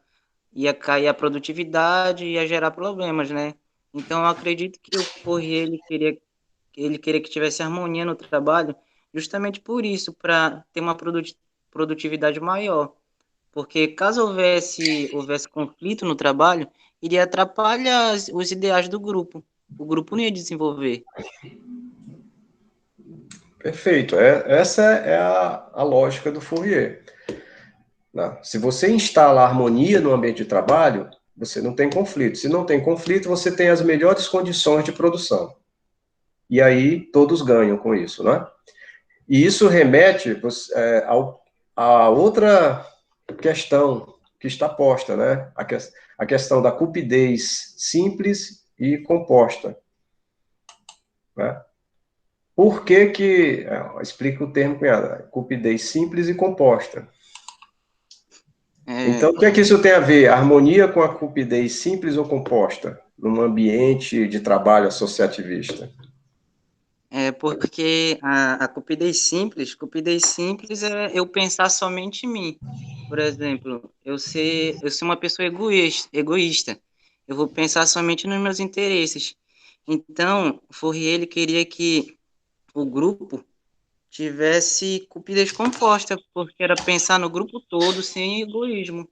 ia cair a produtividade, ia gerar problemas, né? Então, eu acredito que o Fourier, ele queria que tivesse harmonia no trabalho, justamente por isso, para ter uma produtividade maior. Porque caso houvesse conflito no trabalho, iria atrapalhar os ideais do grupo. O grupo não ia desenvolver. Perfeito. Essa é a lógica do Fourier. Né? Se você instala harmonia no ambiente de trabalho, você não tem conflito. Se não tem conflito, você tem as melhores condições de produção. E aí todos ganham com isso, né? E isso remete a outra questão que está posta, né? A questão da cupidez simples e composta. Né? Por que explica o termo cunhado, cupidez simples e composta. Então, o que é que isso tem a ver? Harmonia com a cupidez simples ou composta num ambiente de trabalho associativista? Porque a cupidez simples é eu pensar somente em mim. Por exemplo, eu ser uma pessoa egoísta. Eu vou pensar somente nos meus interesses. Então, Fourier, ele queria que o grupo tivesse cupidez composta, porque era pensar no grupo todo sem egoísmo.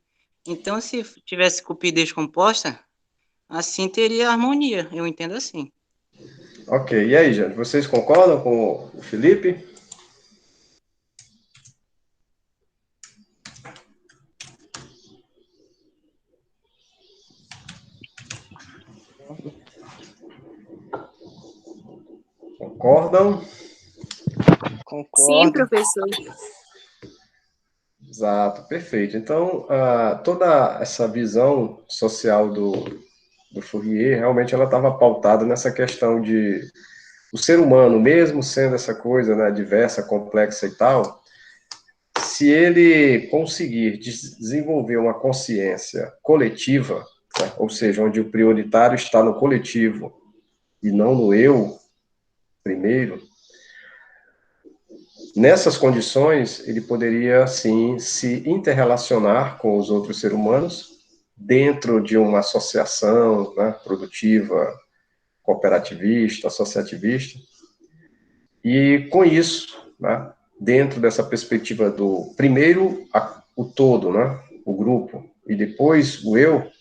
Então, se tivesse cupidez composta, assim teria harmonia. Eu entendo assim. Ok, e aí, gente, vocês concordam com o Felipe? Concordam? Concordo. Sim, professor. Exato, perfeito. Então, toda essa visão social do Fourier, realmente ela estava pautada nessa questão de o ser humano, mesmo sendo essa coisa, né, diversa, complexa e tal, se ele conseguir desenvolver uma consciência coletiva, né, ou seja, onde o prioritário está no coletivo e não no eu primeiro, nessas condições, ele poderia, sim, se interrelacionar com os outros seres humanos dentro de uma associação, né, produtiva, cooperativista, associativista, e com isso, né, dentro dessa perspectiva do, primeiro, o todo, né, o grupo, e depois o eu,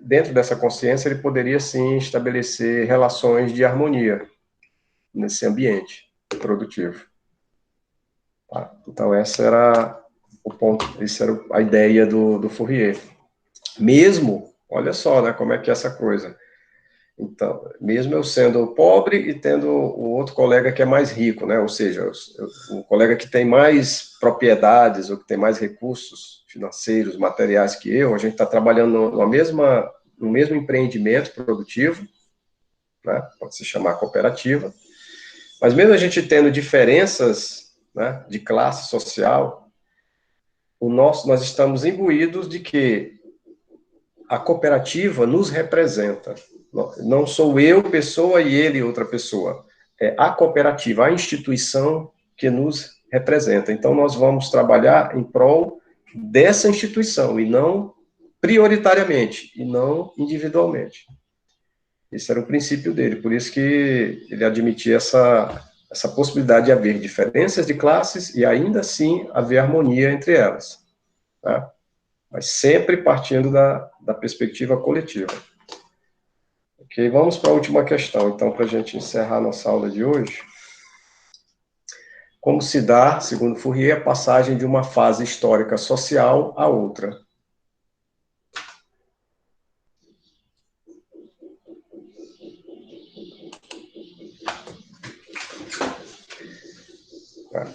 dentro dessa consciência, ele poderia, sim, estabelecer relações de harmonia nesse ambiente produtivo. Tá? Então, essa era o ponto, essa era a ideia do Fourier. Mesmo, olha só, né, como é que é essa coisa. Então, mesmo eu sendo pobre e tendo o outro colega que é mais rico, né, ou seja, o colega que tem mais propriedades ou que tem mais recursos financeiros, materiais que eu, a gente está trabalhando no mesmo empreendimento produtivo, né, pode se chamar cooperativa, mas mesmo a gente tendo diferenças, né, de classe social, nós estamos imbuídos de que a cooperativa nos representa. Não sou eu, pessoa, e ele, outra pessoa. É a cooperativa, a instituição que nos representa. Então, nós vamos trabalhar em prol dessa instituição, e não prioritariamente, e não individualmente. Esse era o princípio dele, por isso que ele admitia essa possibilidade de haver diferenças de classes e ainda assim haver harmonia entre elas. Tá? Mas sempre partindo da perspectiva coletiva. Ok, vamos para a última questão, então, para a gente encerrar nossa aula de hoje. Como se dá, segundo Fourier, a passagem de uma fase histórica social a outra?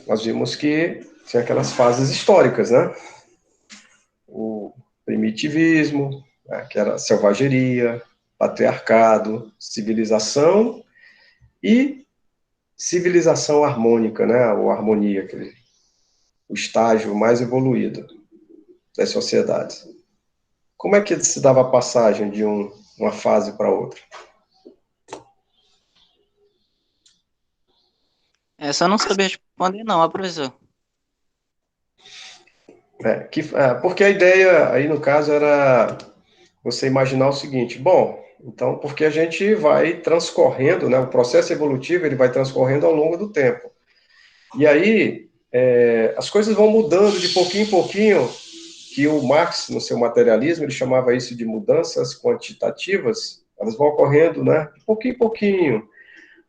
Nós vimos que tinha aquelas fases históricas, né? O primitivismo, né, que era a selvageria, patriarcado, civilização e civilização harmônica, né, ou harmonia, o estágio mais evoluído das sociedades. Como é que se dava a passagem de uma fase para outra? Essa eu não soube responder, não, professor. Porque a ideia aí, no caso, era você imaginar o seguinte, bom, então, porque a gente vai transcorrendo, né, o processo evolutivo, ele vai transcorrendo ao longo do tempo. E aí, as coisas vão mudando de pouquinho em pouquinho, que o Marx, no seu materialismo, ele chamava isso de mudanças quantitativas, elas vão ocorrendo, né, de pouquinho em pouquinho.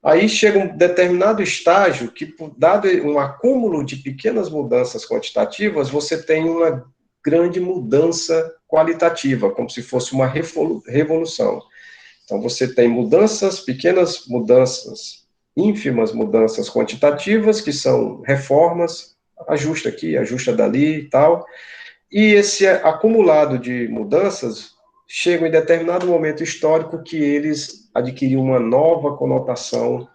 Aí chega um determinado estágio que, dado um acúmulo de pequenas mudanças quantitativas, você tem uma grande mudança qualitativa, como se fosse uma revolução. Então, você tem mudanças, pequenas mudanças, ínfimas mudanças quantitativas, que são reformas, ajusta aqui, ajusta dali e tal, e esse acumulado de mudanças chega em determinado momento histórico que eles adquiriram uma nova conotação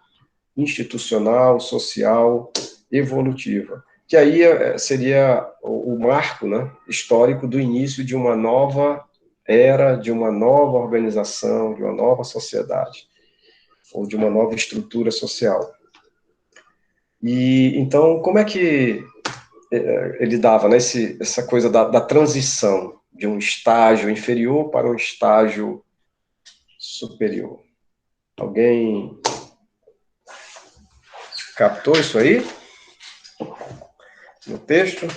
institucional, social, evolutiva, que aí seria o marco, né, histórico do início de uma nova era, de uma nova organização, de uma nova sociedade, ou de uma nova estrutura social. E então, como é que ele dava, né, essa coisa da transição de um estágio inferior para um estágio superior? Alguém captou isso aí? No texto?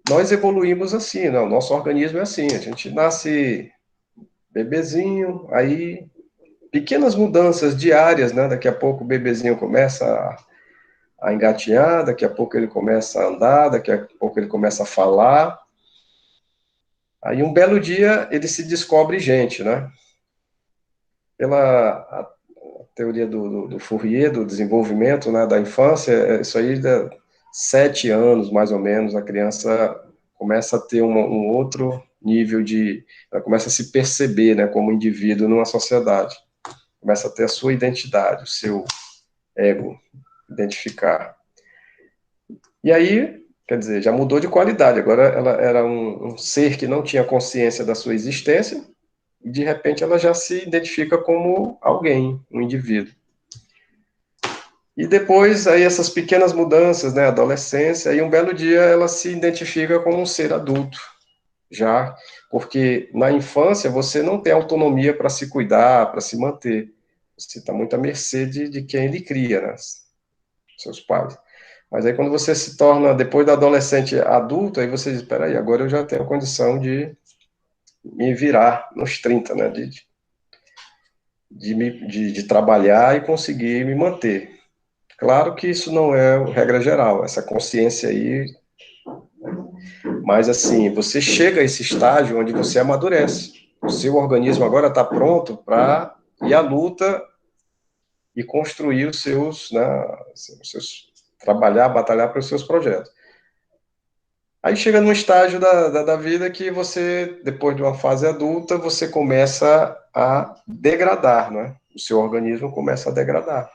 Nós evoluímos assim, né? O nosso organismo é assim, a gente nasce bebezinho, aí pequenas mudanças diárias, né? Daqui a pouco o bebezinho começa a engatinhar, daqui a pouco ele começa a andar, daqui a pouco ele começa a falar. Aí um belo dia ele se descobre gente, né? Pela teoria do Fourier, do desenvolvimento, né, da infância, isso aí, 7 anos, mais ou menos, a criança começa a ter um outro nível ela começa a se perceber, né, como indivíduo numa sociedade. Começa a ter a sua identidade, o seu ego, identificar. E aí, quer dizer, já mudou de qualidade, agora ela era um ser que não tinha consciência da sua existência, e de repente ela já se identifica como alguém, um indivíduo. E depois, aí essas pequenas mudanças, né, adolescência, aí um belo dia ela se identifica como um ser adulto, já, porque na infância você não tem autonomia para se cuidar, para se manter, você está muito à mercê de quem lhe cria, né, seus pais. Mas aí quando você se torna, depois da adolescente adulto, aí você diz, espera aí, agora eu já tenho a condição de me virar nos 30, né, de trabalhar e conseguir me manter. Claro que isso não é regra geral, essa consciência aí, mas assim, você chega a esse estágio onde você amadurece. O seu organismo agora está pronto para ir à luta e construir os seus, né, trabalhar, batalhar para os seus projetos. Aí chega num estágio da vida que você, depois de uma fase adulta, você começa a degradar, né? O seu organismo começa a degradar.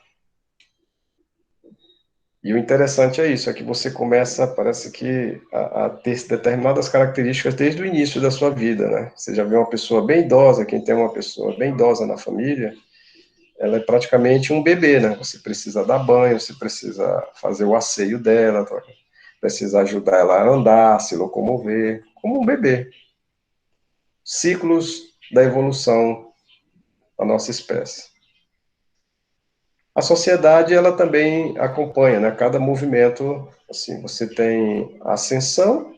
E o interessante é isso, é que você começa, parece que, a ter determinadas características desde o início da sua vida, né? Você já vê uma pessoa bem idosa, quem tem uma pessoa bem idosa na família, ela é praticamente um bebê, né? Você precisa dar banho, você precisa fazer o asseio dela, precisa ajudar ela a andar, se locomover, como um bebê. Ciclos da evolução da nossa espécie. A sociedade, ela também acompanha, né? Cada movimento, assim, você tem a ascensão,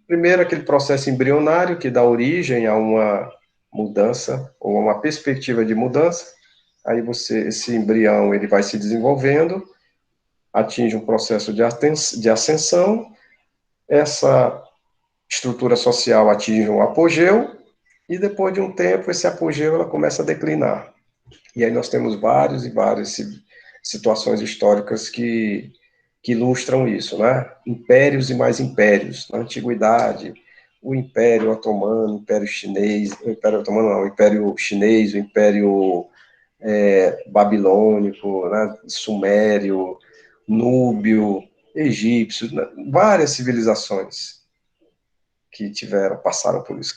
primeiro aquele processo embrionário que dá origem a uma mudança, ou a uma perspectiva de mudança, aí esse embrião, ele vai se desenvolvendo, atinge um processo de ascensão, essa estrutura social atinge um apogeu, e depois de um tempo, esse apogeu, ela começa a declinar. E aí nós temos várias e várias situações históricas que ilustram isso, né? Impérios e mais impérios. Na antiguidade, o Império Otomano, o Império Chinês, o Império Otomano não, o Império Chinês, o Império Babilônico, né? Sumério, Núbio, egípcio, né? Várias civilizações que passaram por isso.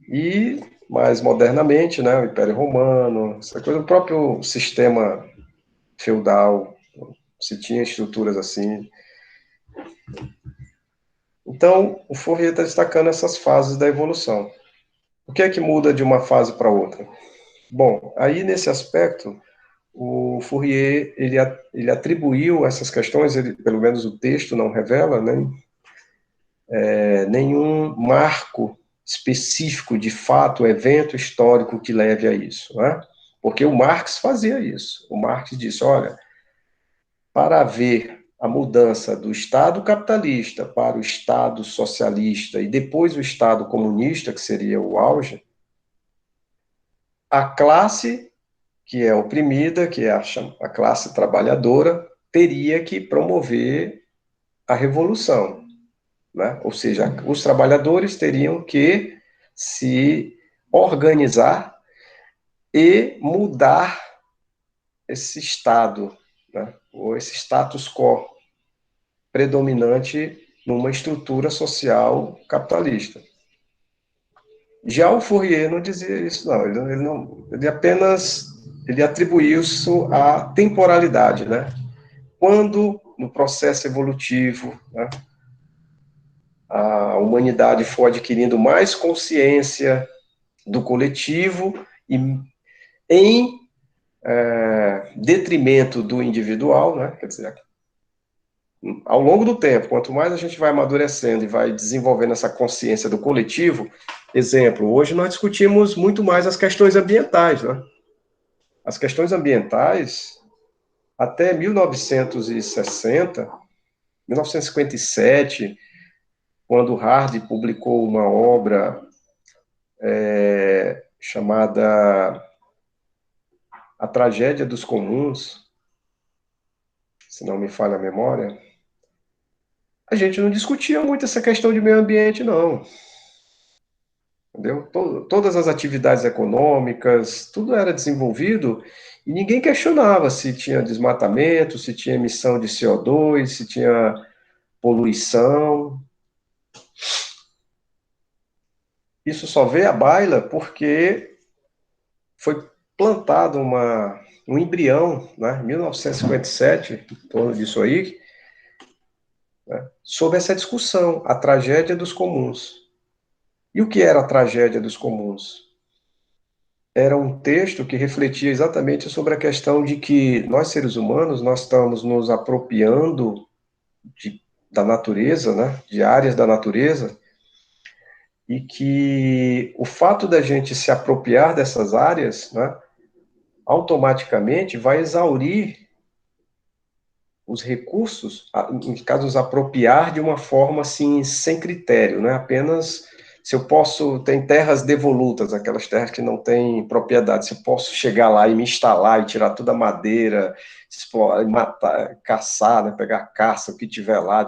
E mais modernamente, né, o Império Romano, essa coisa, o próprio sistema feudal, se tinha estruturas assim. Então, o Fourier está destacando essas fases da evolução. O que é que muda de uma fase para outra? Bom, aí nesse aspecto, o Fourier ele atribuiu essas questões, pelo menos o texto não revela, né, nenhum marco específico, de fato, evento histórico que leve a isso, né? Porque o Marx fazia isso. O Marx disse, olha, para haver a mudança do Estado capitalista para o Estado socialista e depois o Estado comunista, que seria o auge, a classe que é oprimida, que é a classe trabalhadora, teria que promover a revolução, né? Ou seja, os trabalhadores teriam que se organizar e mudar esse estado, né? Ou esse status quo predominante numa estrutura social capitalista. Já o Fourier não dizia isso, não. Ele apenas atribuiu isso à temporalidade, né? Quando, no processo evolutivo, né, a humanidade for adquirindo mais consciência do coletivo e em detrimento do individual, né? Quer dizer, ao longo do tempo, quanto mais a gente vai amadurecendo e vai desenvolvendo essa consciência do coletivo, exemplo, hoje nós discutimos muito mais as questões ambientais, né? As questões ambientais, até 1960, 1957, quando Hardy publicou uma obra chamada A Tragédia dos Comuns, se não me falha a memória, a gente não discutia muito essa questão de meio ambiente, não. Entendeu? Todas as atividades econômicas, tudo era desenvolvido e ninguém questionava se tinha desmatamento, se tinha emissão de CO2, se tinha poluição. Isso só veio à baila porque foi plantado um embrião, né, em 1957, em torno disso aí, né, sobre essa discussão, a tragédia dos comuns. E o que era a tragédia dos comuns? Era um texto que refletia exatamente sobre a questão de que nós, seres humanos, nós estamos nos apropriando da natureza, né, de áreas da natureza, e que o fato da gente se apropriar dessas áreas, né, automaticamente vai exaurir os recursos, em caso, nos apropriar de uma forma assim, sem critério, né? Apenas se eu posso, tem terras devolutas, aquelas terras que não têm propriedade, se eu posso chegar lá e me instalar e tirar toda a madeira, explorar, matar, caçar, né? Pegar caça, o que tiver lá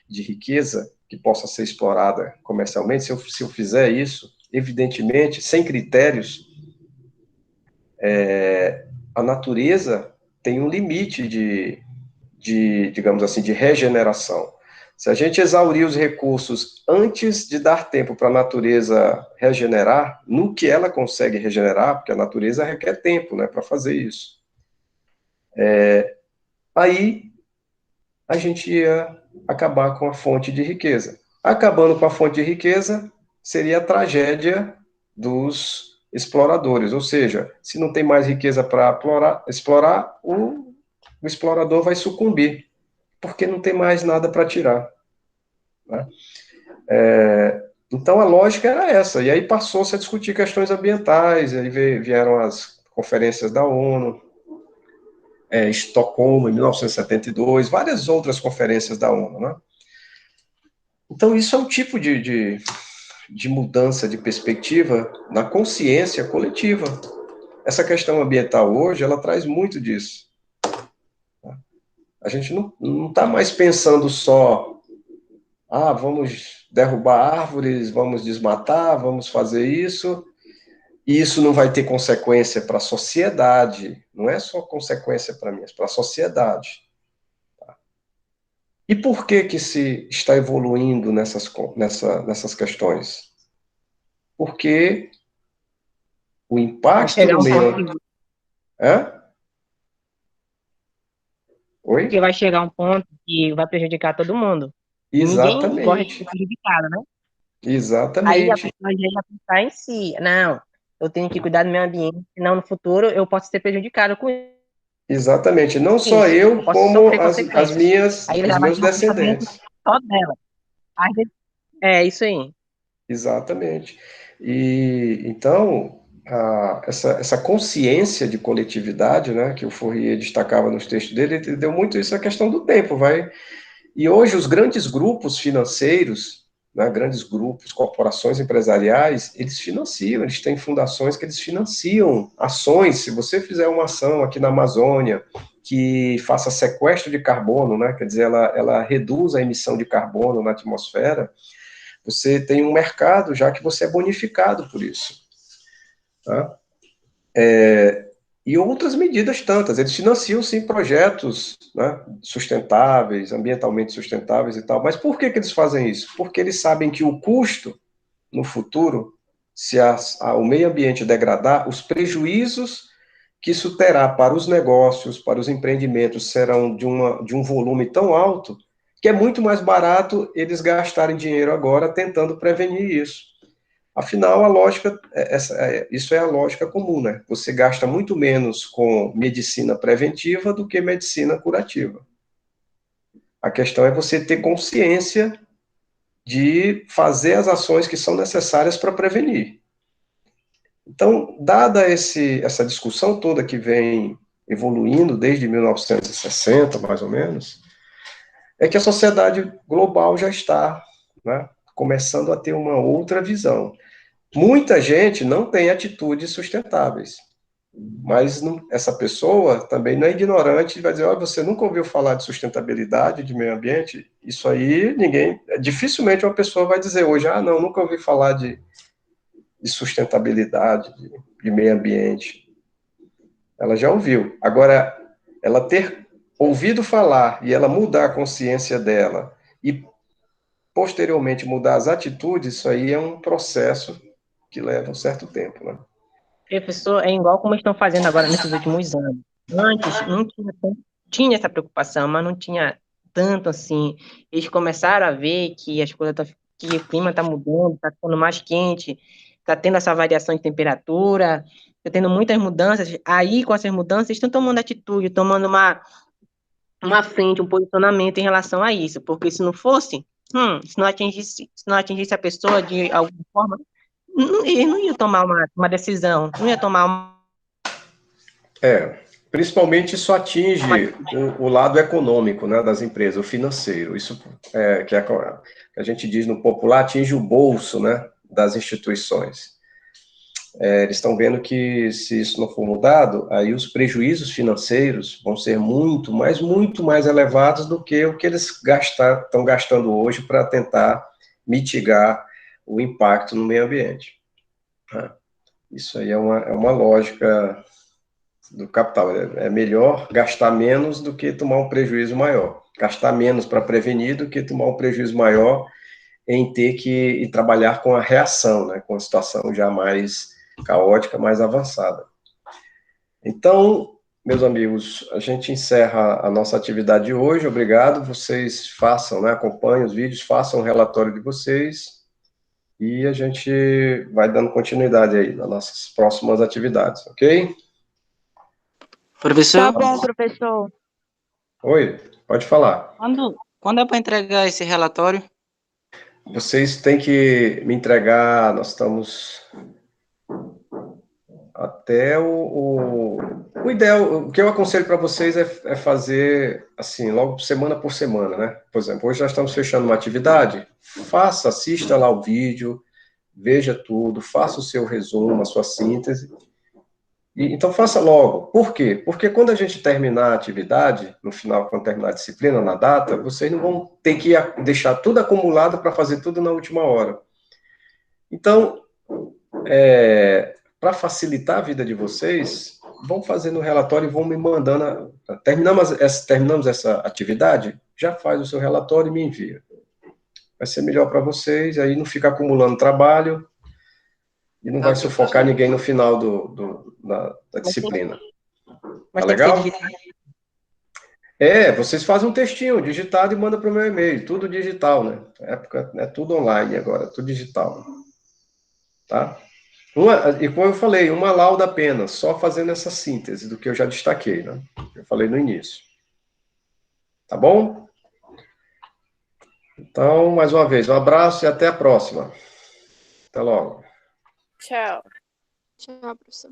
de riqueza que possa ser explorada comercialmente, se eu fizer isso, evidentemente, sem critérios, a natureza tem um limite digamos assim, de regeneração. Se a gente exaurir os recursos antes de dar tempo para a natureza regenerar, no que ela consegue regenerar, porque a natureza requer tempo, né, para fazer isso. Aí a gente ia acabar com a fonte de riqueza. Acabando com a fonte de riqueza, seria a tragédia dos exploradores, ou seja, se não tem mais riqueza para explorar, o explorador vai sucumbir, porque não tem mais nada para tirar. Né? Então a lógica era essa, e aí passou-se a discutir questões ambientais, aí vieram as conferências da ONU, Estocolmo, em 1972, várias outras conferências da ONU. Né? Então isso é um tipo de mudança de perspectiva na consciência coletiva. Essa questão ambiental hoje, ela traz muito disso. A gente não está mais pensando só, vamos derrubar árvores, vamos desmatar, vamos fazer isso, e isso não vai ter consequência para a sociedade, não é só consequência para mim, é para a sociedade. E por que se está evoluindo nessas questões? Porque o impacto no meio... Oi? Porque vai chegar um ponto que vai prejudicar todo mundo. Exatamente. Ninguém gosta de ser prejudicado, né? Exatamente. Aí a pessoa já ia pensar em si. Não, eu tenho que cuidar do meio ambiente, senão no futuro eu posso ser prejudicado com Exatamente. Não Isso, só eu, posso como sofrer as consequências. Aí ele os já vai meus ter um pensamento descendentes. só dela. Às vezes- É isso aí. Exatamente. E então, essa consciência de coletividade, né, que o Fourier destacava nos textos dele, ele deu muito isso à questão do tempo, vai. E hoje os grandes grupos financeiros, né, grandes grupos, corporações empresariais, eles financiam, eles têm fundações que eles financiam ações. Se você fizer uma ação aqui na Amazônia que faça sequestro de carbono, né, quer dizer, ela reduz a emissão de carbono na atmosfera, você tem um mercado já que você é bonificado por isso. Tá? E outras medidas tantas. Eles financiam, sim, projetos, né, sustentáveis, ambientalmente sustentáveis e tal. Mas por que eles fazem isso? Porque eles sabem que o custo, no futuro, se o meio ambiente degradar, os prejuízos que isso terá para os negócios, para os empreendimentos, serão de um volume tão alto que é muito mais barato eles gastarem dinheiro agora tentando prevenir isso. Afinal, a lógica, isso é a lógica comum, né? Você gasta muito menos com medicina preventiva do que medicina curativa. A questão é você ter consciência de fazer as ações que são necessárias para prevenir. Então, dada essa discussão toda que vem evoluindo desde 1960, mais ou menos, é que a sociedade global já está, né, começando a ter uma outra visão. Muita gente não tem atitudes sustentáveis, mas essa pessoa também não é ignorante e vai dizer, olha, você nunca ouviu falar de sustentabilidade, de meio ambiente? Isso aí, dificilmente uma pessoa vai dizer hoje, não, nunca ouvi falar de sustentabilidade, de meio ambiente. Ela já ouviu. Agora, ela ter ouvido falar e ela mudar a consciência dela e posteriormente mudar as atitudes, isso aí é um processo que leva um certo tempo, né? Professor, é igual como estão fazendo agora nesses últimos anos. Antes não tinha essa preocupação, mas não tinha tanto assim. Eles começaram a ver que as coisas que o clima está mudando, está ficando mais quente, está tendo essa variação de temperatura, está tendo muitas mudanças. Aí, com essas mudanças, eles estão tomando atitude, tomando uma frente, um posicionamento em relação a isso. Porque se não fosse, se não atingisse a pessoa de alguma forma, ele não ia tomar uma decisão, não ia tomar uma. Principalmente isso atinge o lado econômico, né, das empresas, o financeiro. Isso que a gente diz no popular, atinge o bolso, né, das instituições. Eles estão vendo que se isso não for mudado, aí os prejuízos financeiros vão ser muito mais elevados do que o que eles estão gastando hoje para tentar mitigar o impacto no meio ambiente. Isso aí é uma lógica do capital. É melhor gastar menos do que tomar um prejuízo maior. Gastar menos para prevenir do que tomar um prejuízo maior em ter que trabalhar com a reação, né, com a situação já mais caótica, mais avançada. Então, meus amigos, a gente encerra a nossa atividade de hoje. Obrigado. Vocês façam, né, acompanhem os vídeos, façam o relatório de vocês e a gente vai dando continuidade aí nas nossas próximas atividades, ok? Professor? Tá bom, professor. Oi, pode falar. Quando é para entregar esse relatório? Vocês têm que me entregar, nós estamos até o ideal, o que eu aconselho para vocês é fazer, assim, logo semana por semana, né? Por exemplo, hoje nós estamos fechando uma atividade, assista lá o vídeo, veja tudo, faça o seu resumo, a sua síntese, então faça logo. Por quê? Porque quando a gente terminar a atividade, no final, quando terminar a disciplina, na data, vocês não vão ter que deixar tudo acumulado para fazer tudo na última hora. Então, para facilitar a vida de vocês, vão fazendo o relatório e vão me mandando. Terminamos essa atividade, já faz o seu relatório e me envia. Vai ser melhor para vocês, aí não fica acumulando trabalho e não vai sufocar ninguém no final da disciplina. Mas Tá tem que ser legal? digitado. Vocês fazem um textinho digitado e mandam para o meu e-mail, tudo digital, né? Na época é tudo online agora, tudo digital. Tá? E como eu falei, uma lauda apenas, só fazendo essa síntese do que eu já destaquei, né? Eu falei no início. Tá bom? Então, mais uma vez, um abraço e até a próxima. Até logo. Tchau. Tchau, professor.